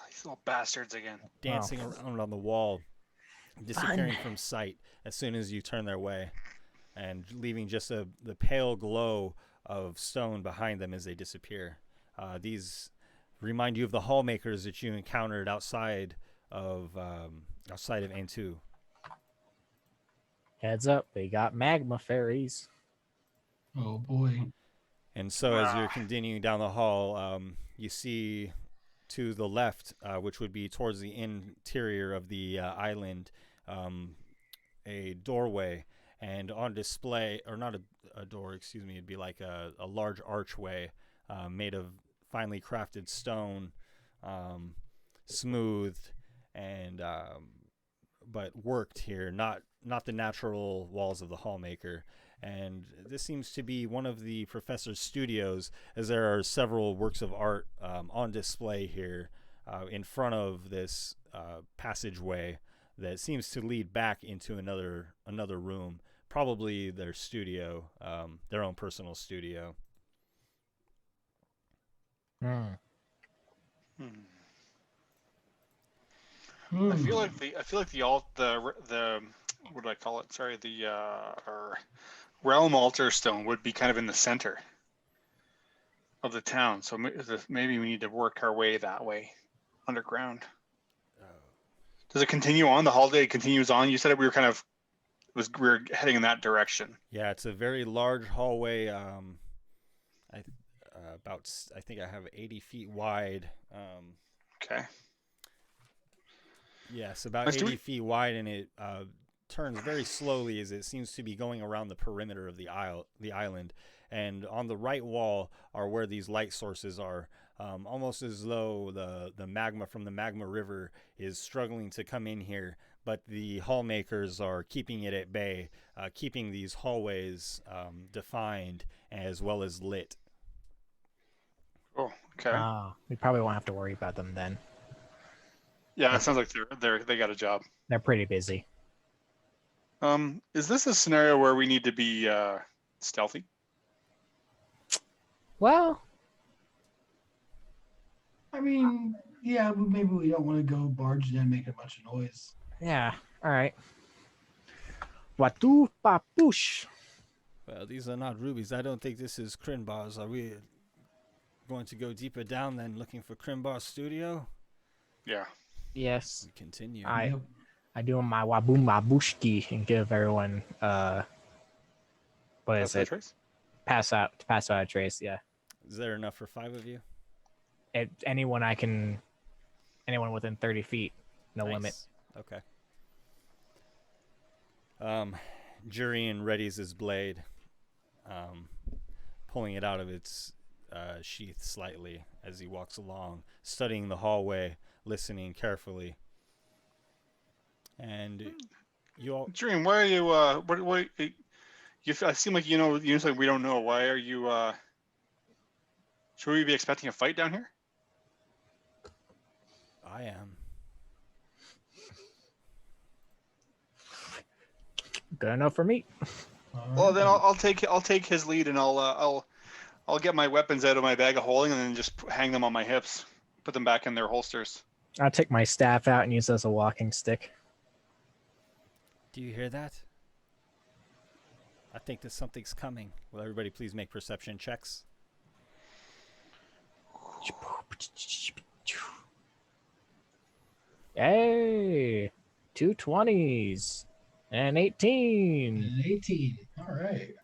These little bastards again. dancing around on the wall, disappearing from sight as soon as you turn their way, and leaving just the pale glow of stone behind them as they disappear. These remind you of the hall makers that you encountered outside of N2. Heads up, they got magma fairies. Oh boy. And so as you're continuing down the hall, you see to the left, which would be towards the interior of the island, a doorway, and on display, or not a door, excuse me, it'd be like a large archway made of finely crafted stone, smoothed and but worked here, not the natural walls of the hallmaker. And this seems to be one of the professor's studios, as there are several works of art on display here in front of this passageway that seems to lead back into another room, probably their studio, their own personal studio. Hmm. I feel like the what do I call it? Sorry, the realm altar stone would be kind of in the center of the town. So maybe we need to work our way that way, underground. Does it continue on? The holiday continues on. You said we were heading in that direction. Yeah, it's a very large hallway. I think I have 80 feet wide. Okay. Yes, about Nice. 80 feet wide, and it turns very slowly as it seems to be going around the perimeter of the island. And on the right wall are where these light sources are, almost as though the magma from the magma river is struggling to come in here. But the hall makers are keeping it at bay, keeping these hallways defined as well as lit. Oh, okay. We probably won't have to worry about them then. Yeah, it sounds like they got a job. They're pretty busy. Is this a scenario where we need to be stealthy? Well, I mean, yeah, but maybe we don't want to go barging in making a bunch of noise. yeah. All right. Watu papush. Well, these are not rubies. I don't think this is Crinbar's. Are we going to go deeper down than looking for Crinbar's studio? Yeah. Yes. We continue. Yep. I do my waboom babushki and give everyone what is it? Trace? Pass out a trace. Yeah. Is there enough for 5 of you? Anyone within 30 feet, no limit. Okay. Jurian readies his blade, pulling it out of its sheath slightly as he walks along, studying the hallway, listening carefully. And you all... Dream, why are you? What? I seem like you know something we don't know. Why are you? Should we be expecting a fight down here? I am. Good enough for me. Well, then I'll take his lead, and I'll get my weapons out of my bag of holding, and then just hang them on my hips, put them back in their holsters. I'll take my staff out and use it as a walking stick. Do you hear that? I think that something's coming. Will everybody please make perception checks? Hey, 2 20s and 18. And 18. All right.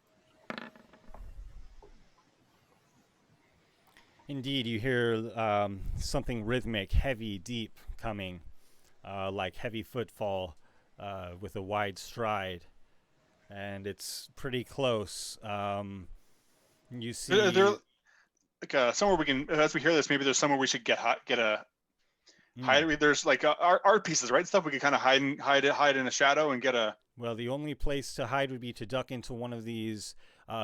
Indeed, you hear something rhythmic, heavy, deep coming, like heavy footfall with a wide stride. And it's pretty close. You see... There, like somewhere we can, as we hear this, maybe there's somewhere we should get a hide. There's like art pieces, right? Stuff we could kind of hide in a shadow and get a. Well, the only place to hide would be to duck into one of these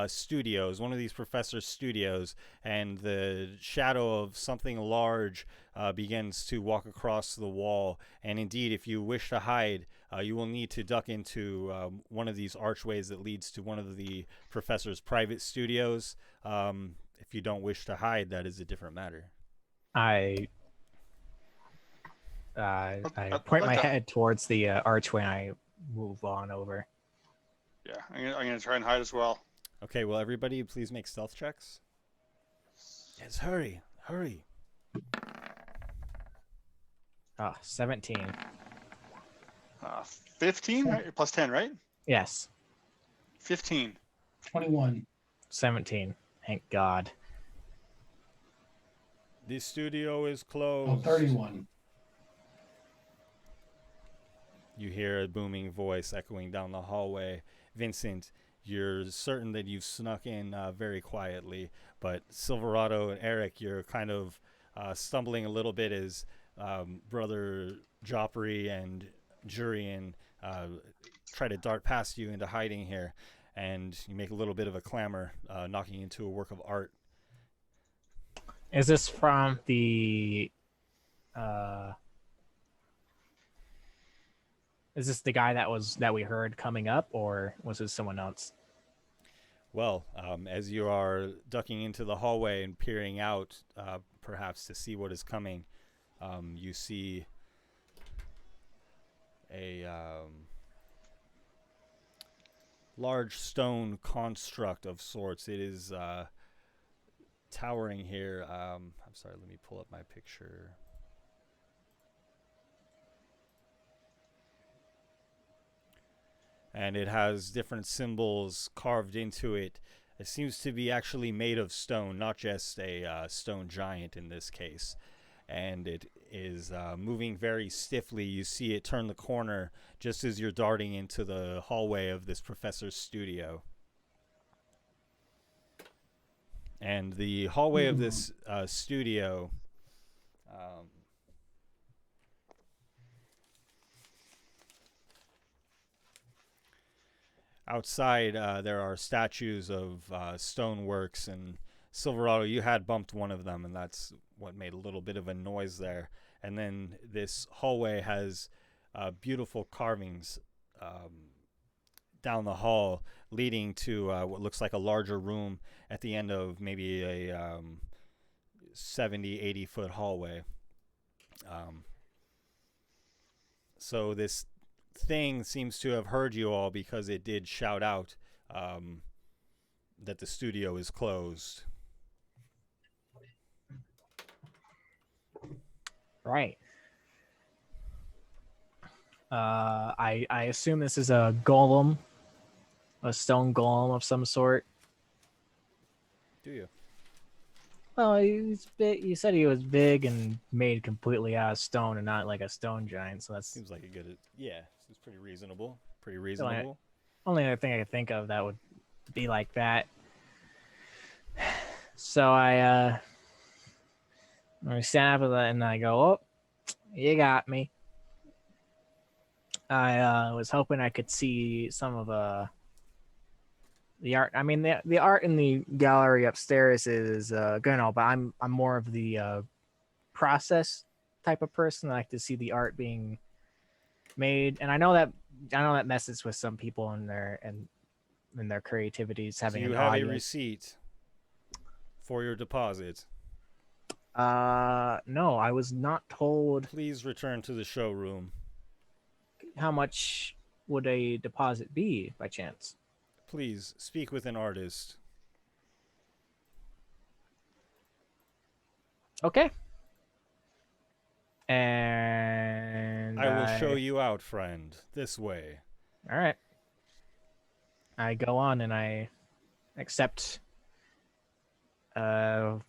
studios, one of these professors' studios, and the shadow of something large begins to walk across the wall. And indeed, if you wish to hide, you will need to duck into one of these archways that leads to one of the professor's private studios. If you don't wish to hide, that is a different matter. I point my head towards the archway and I move on over. Yeah, I'm gonna try and hide as well. Okay, well, everybody, please make stealth checks. Yes, hurry. 17. 15 right? Plus 10, right? Yes. 15. 21. 17. Thank God. The studio is closed. Oh, 31. You hear a booming voice echoing down the hallway. Vincent, you're certain that you've snuck in very quietly, but Silverado and Eric, you're kind of stumbling a little bit as Brother Joffrey and Jurian try to dart past you into hiding here, and you make a little bit of a clamor, knocking into a work of art. Is this from the is this the guy that we heard coming up, or was this someone else? Well, as you are ducking into the hallway and peering out, perhaps to see what is coming, you see a large stone construct of sorts. It is towering here. I'm sorry, let me pull up my picture. And it has different symbols carved into it. It seems to be actually made of stone, not just a stone giant in this case. and it is moving very stiffly. You see it turn the corner just as you're darting into the hallway of this professor's studio. And the hallway of this studio outside, there are statues of stoneworks, and Silverado, you had bumped one of them, and that's what made a little bit of a noise there. And then this hallway has beautiful carvings down the hall, leading to what looks like a larger room at the end of maybe a 70, 80-foot hallway. So this thing seems to have heard you all, because it did shout out that the studio is closed. Right. I assume this is a golem, a stone golem of some sort. Do you? Well, he's big. You said he was big and made completely out of stone, and not like a stone giant. So that's Seems like a good. Yeah, it's pretty reasonable. Pretty only, reasonable. only other thing I could think of that would be like that. So I stand up and I go, "Oh, you got me." I was hoping I could see some of the art. I mean, the art in the gallery upstairs is good and all, but I'm more of the process type of person. I like to see the art being made, and I know that messes with some people in their creativities, having So you an have audience. a receipt for your deposit. No, I was not told Please return to the showroom. how much would a deposit be by chance. Please speak with an artist. Okay. And I will show you out, friend. This way. All right. I go on and I accept. I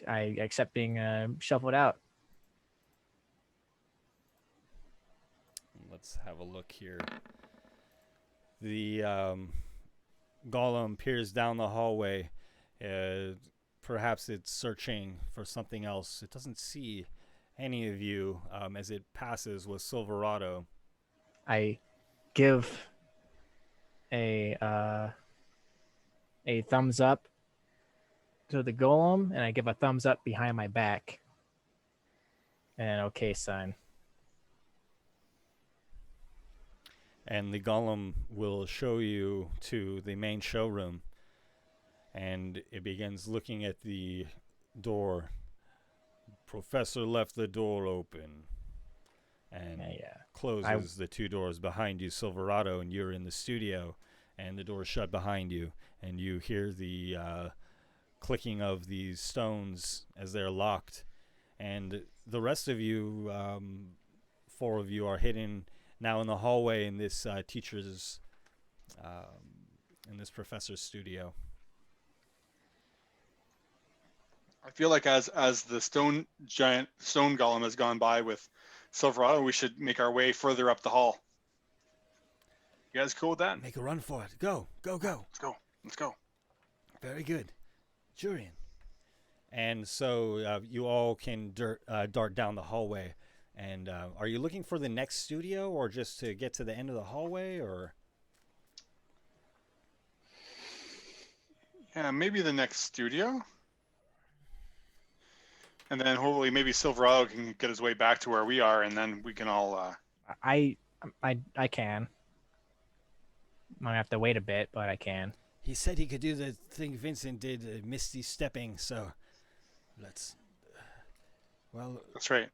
accept being shuffled out. Let's have a look here. The golem peers down the hallway. Perhaps it's searching for something else. It doesn't see any of you as it passes with Silverado. I give a thumbs up to the golem, and I give a thumbs up behind my back, and an okay sign. And the golem will show you to the main showroom, and it begins looking at the door. Professor left the door open, and closes the two doors behind you, Silverado, and you're in the studio, and the door's shut behind you, and you hear the clicking of these stones as they're locked, and the rest of you, 4 of you, are hidden now in the hallway in this teacher's, in this professor's studio. I feel like as the stone golem has gone by with Silverado, we should make our way further up the hall. You guys cool with that? Make a run for it. Go, go, go. Let's go. Very good. Jurian. And so you all can dart down the hallway. And are you looking for the next studio, or just to get to the end of the hallway, or? Yeah, maybe the next studio. And then hopefully maybe Silverado can get his way back to where we are, and then we can all... I can. Might have to wait a bit, but I can. He said he could do the thing Vincent did, misty stepping, so let's... Well... That's right.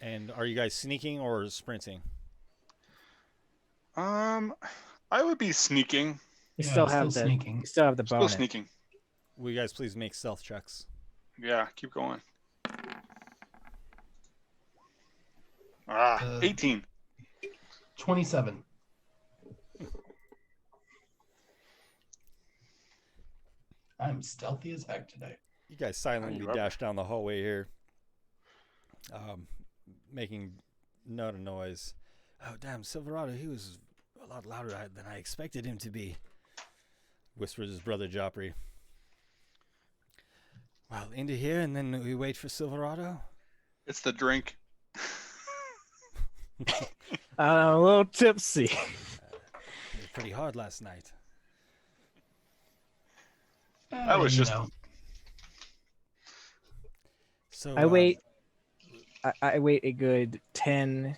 And are you guys sneaking or sprinting? I would be sneaking. You still have the sneaking. You still have the bonus. Still sneaking. Will you guys please make stealth checks? Yeah, keep going. 18. 27. I'm stealthy as heck today. You guys silently you dash down the hallway here, making not a noise. Oh, damn, Silverado, he was a lot louder than I expected him to be, whispers his brother Joffrey. Well, into here, and then we wait for Silverado? It's the drink. I'm a little tipsy. It was pretty hard last night. That was just. So I wait. I wait a good 10,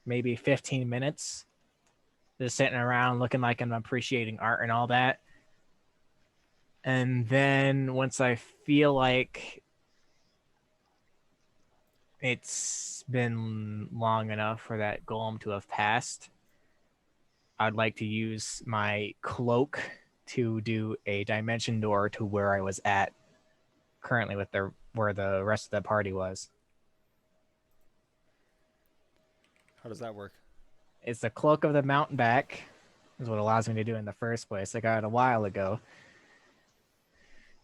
maybe 15 minutes, just sitting around looking like I'm appreciating art and all that. And then once I feel like it's been long enough for that golem to have passed, I'd like to use my cloak to do a dimension door to where I was at currently with where the rest of the party was. How does that work? It's the cloak of the mountain back is what allows me to do in the first place. I got it a while ago.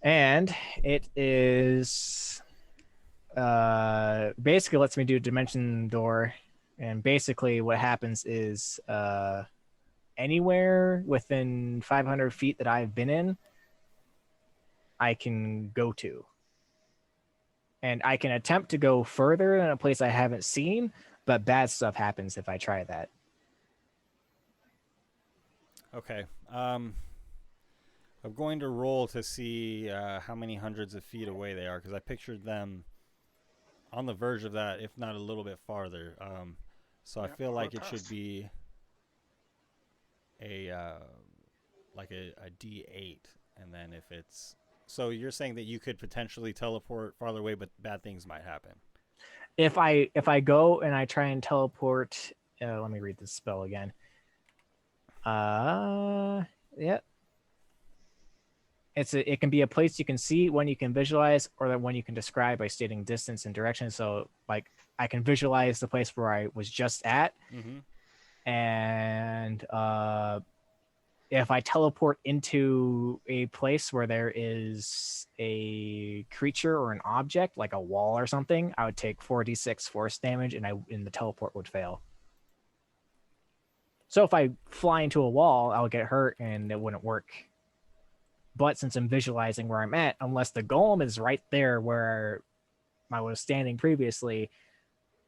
And it is basically lets me do a dimension door. And basically what happens is anywhere within 500 feet that I've been in, I can go to. And I can attempt to go further than a place I haven't seen, but bad stuff happens if I try that. Okay. I'm going to roll to see how many hundreds of feet away they are, because I pictured them on the verge of that, if not a little bit farther. So I feel like it should be a D8, and then if it's... So you're saying that you could potentially teleport farther away, but bad things might happen. If I go and I try and teleport, let me read this spell again. Yeah. It can be a place you can see, one you can visualize, or that one you can describe by stating distance and direction. So like I can visualize the place where I was just at, and if I teleport into a place where there is a creature or an object, like a wall or something, I would take 4d6 force damage, and the teleport would fail. So if I fly into a wall, I'll get hurt, and it wouldn't work. But since I'm visualizing where I'm at, unless the golem is right there where I was standing previously,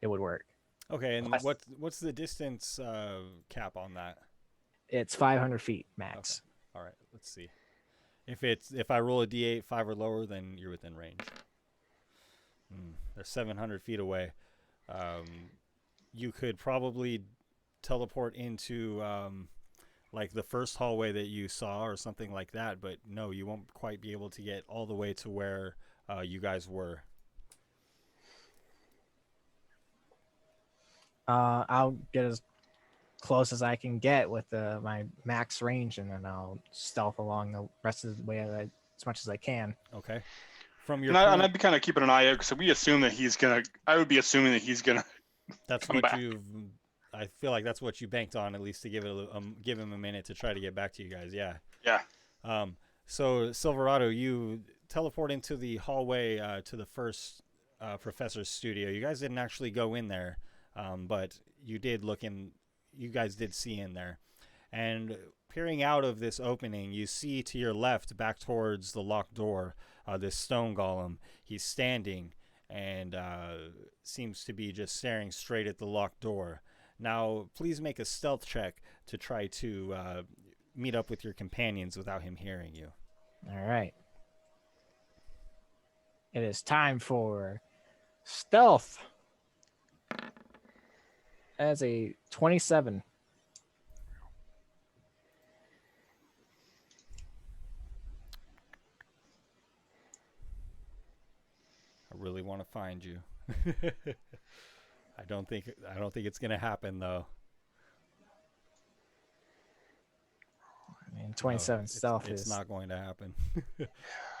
it would work. Okay, and what's the distance cap on that? It's 500 feet max. Okay. All right, let's see. If I roll a d8 5 or lower, then you're within range. They're 700 feet away. You could probably teleport into like the first hallway that you saw or something like that, but no, you won't quite be able to get all the way to where you guys were. I'll get as close as I can get with my max range, and then I'll stealth along the rest of the way as much as I can. Okay. From your and I'd be kind of keeping an eye out, because we assume that he's gonna. I would be assuming that he's gonna. That's come what back. I feel like that's what you banked on, at least to give it give him a minute to try to get back to you guys. Yeah. Yeah. So Silverado, you teleport into the hallway to the first professor's studio. You guys didn't actually go in there, but you did look in. You guys did see in there, and peering out of this opening, you see to your left, back towards the locked door, this stone golem. He's standing and seems to be just staring straight at the locked door. Now, please make a stealth check to try to meet up with your companions without him hearing you. All right. It is time for stealth. As a 27. I really want to find you. I don't think it's gonna happen though. I mean, 27 stealth it's is not going to happen.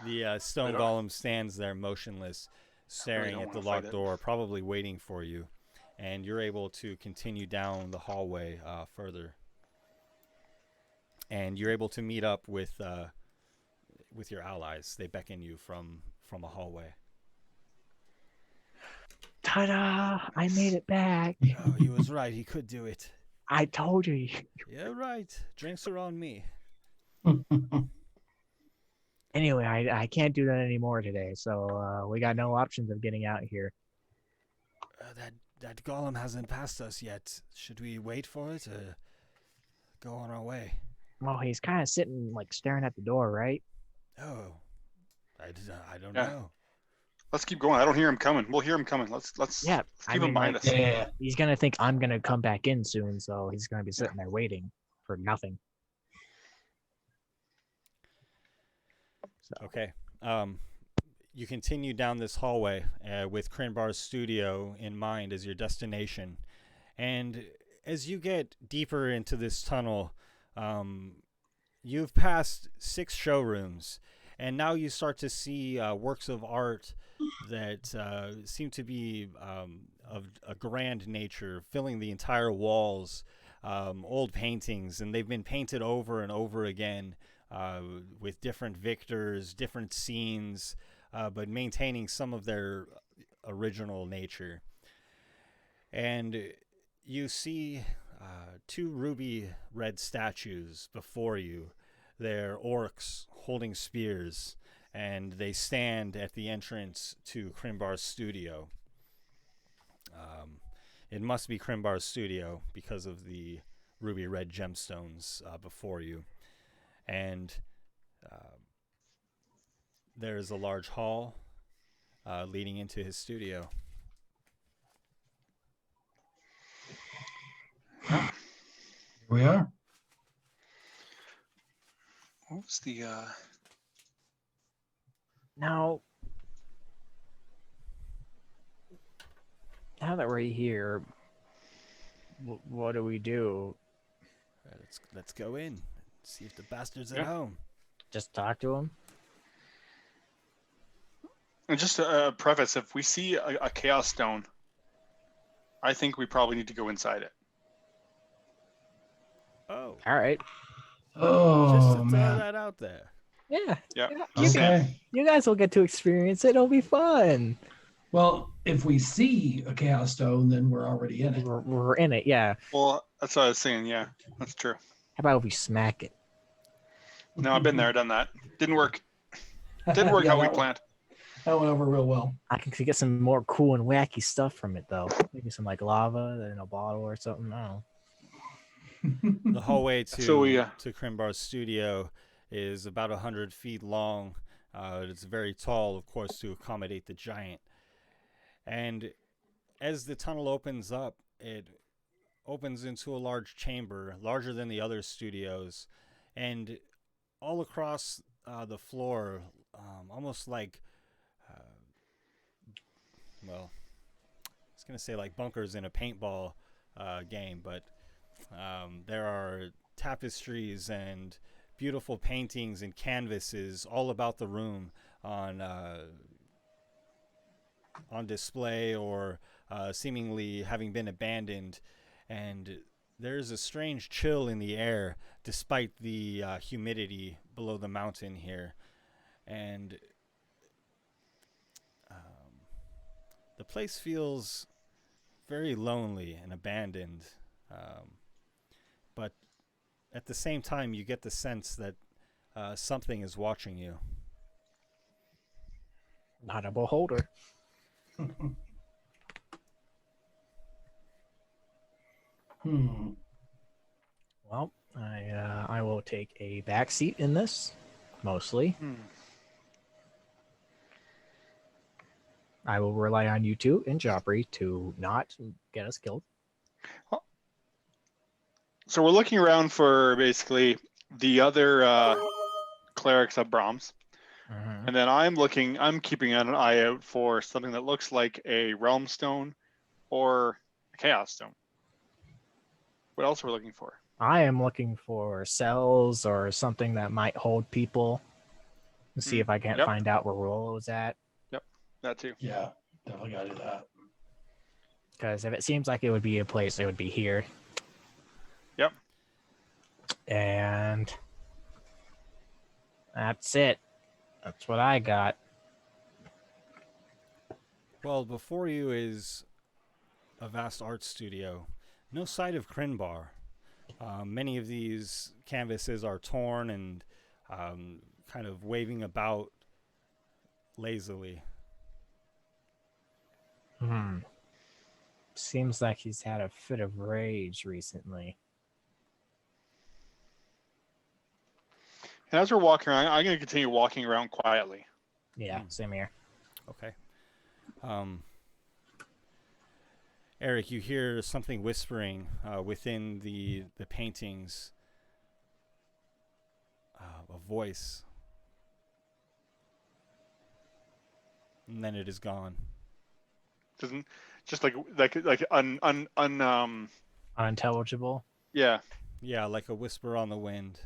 The stone golem stands there motionless, staring at the locked door, probably waiting for you, and you're able to continue down the hallway further. And you're able to meet up with with your allies. They beckon you from a hallway. Ta-da! I made it back. Oh, he was right. He could do it. I told you. Yeah, right. Drinks are on me. Anyway, I can't do that anymore today, so we got no options of getting out here. That golem hasn't passed us yet. Should we wait for it or go on our way? Well, he's kind of sitting, like, staring at the door, right? Oh, I don't Yeah. know. Let's keep going. I don't hear him coming. We'll hear him coming. Let's Yeah, keep him behind us. Yeah. He's gonna think I'm gonna come back in soon, so he's gonna be sitting there waiting for nothing. So, Okay. You continue down this hallway with Crinbar's studio in mind as your destination. And as you get deeper into this tunnel, you've passed 6 showrooms. And now you start to see works of art that seem to be of a grand nature, filling the entire walls, old paintings. And they've been painted over and over again with different victors, different scenes, but maintaining some of their original nature. And you see 2 ruby red statues before you. They're orcs holding spears, and they stand at the entrance to Crinbar's studio. It must be Crinbar's studio because of the ruby red gemstones before you. And there's a large hall leading into his studio. Here we are. What was the now that we're here, what do we do? Let's go in. See if the bastard's at Yeah. home. Just talk to him? And just a preface, if we see a chaos stone, I think we probably need to go inside it. Oh, All right. just Oh, to throw man. that out there. Yeah. Yeah. Okay. You guys will get to experience it. It'll be fun. Well, if we see a chaos stone, then we're already in it. We're in it, yeah. Well, that's what I was saying. Yeah, that's true. How about if we smack it? No, I've been there, done that. Didn't work. Didn't work Yeah, how we that planned. That went over real well. I can get some more cool and wacky stuff from it, though. Maybe some like lava in a bottle or something. I don't know. The hallway to So we, to Crinbar's studio is about 100 feet long. It's very tall, of course, to accommodate the giant. And as the tunnel opens up, it opens into a large chamber, larger than the other studios, and all across the floor, almost like, well, I was going to say like bunkers in a paintball game, but there are tapestries and beautiful paintings and canvases all about the room on display or seemingly having been abandoned. And there's a strange chill in the air despite the humidity below the mountain here. And the place feels very lonely and abandoned. But at the same time, you get the sense that something is watching you. Not a beholder. Well, I will take a back seat in this, mostly. I will rely on you two and Joffrey to not get us killed. So we're looking around for basically the other clerics of Brahms. And then I'm keeping an eye out for something that looks like a realm stone or a chaos stone. What else are we looking for? I am looking for cells or something that might hold people. To see if I can't find out where Rollo is at. Yep, that too. Yeah, definitely gotta do that. Because if it seems like it would be a place, it would be here. Yep. And that's it. That's what I got. Well, before you is a vast art studio. No sight of Crinbar. Many of these canvases are torn and kind of waving about lazily. Seems like he's had a fit of rage recently. And as we're walking around, I'm going to continue walking around quietly. Yeah, same here. Okay. Eric, you hear something whispering within the paintings. A voice. And then it is gone. Doesn't just like Unintelligible. Yeah. Yeah, like a whisper on the wind.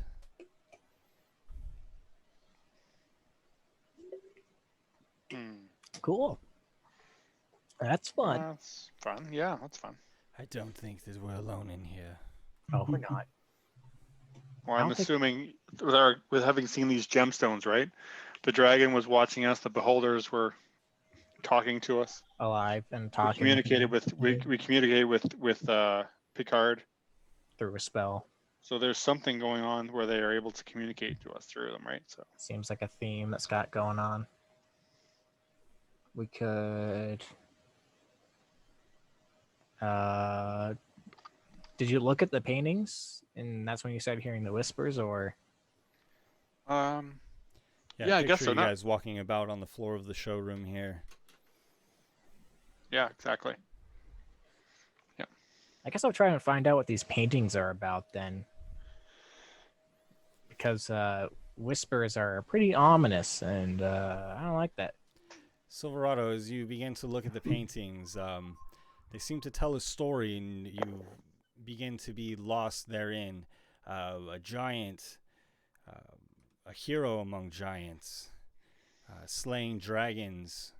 Cool. That's fun. That's fun. Yeah, that's fun. I don't think that we're alone in here. Oh, we're not. Well, I I'm don't think- assuming with having seen these gemstones, right? The dragon was watching us. The beholders were talking to us. Alive and We talking. communicated with Picard. Through a spell. So there's something going on where they are able to communicate to us through them, right? So Seems like a theme that's got going on. We could. Did you look at the paintings, and that's when you started hearing the whispers, or? Yeah, I guess picture so. You guys walking about on the floor of the showroom here. Yeah, exactly. Yeah. I guess I'll try and find out what these paintings are about then, because whispers are pretty ominous, and I don't like that. Silverado, as you begin to look at the paintings, they seem to tell a story, and you begin to be lost therein. A giant, a hero among giants, slaying dragons,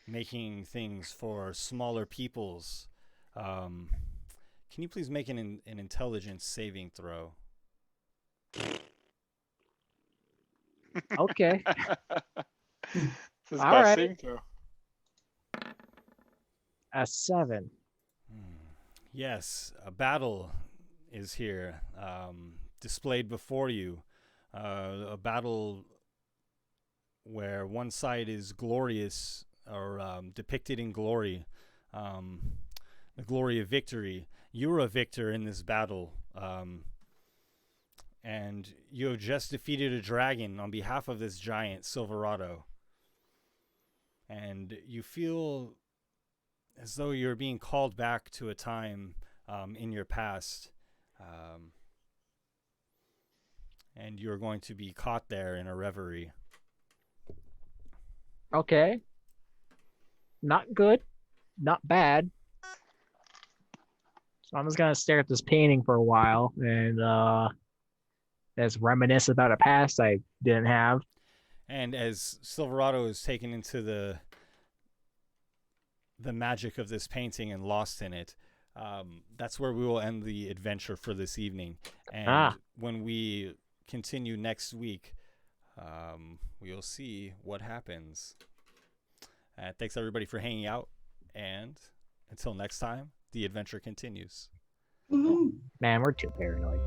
making things for smaller peoples. Can you please make an intelligence saving throw? Okay. This is All best right. saving throw. A 7. Yes, a battle is here, displayed before you. A battle where one side is glorious, or depicted in glory, the glory of victory. You're a victor in this battle, and you have just defeated a dragon on behalf of this giant, Silverado. And you feel as though you're being called back to a time in your past, and you're going to be caught there in a reverie. Okay. Not good. Not bad. So I'm just gonna stare at this painting for a while and just reminisce about a past I didn't have. And as Silverado is taken into the magic of this painting and lost in it, that's where we will end the adventure for this evening. And when we continue next week, we'll see what happens. Thanks everybody for hanging out, and until next time, the adventure continues. Woohoo. Man, we're too paranoid.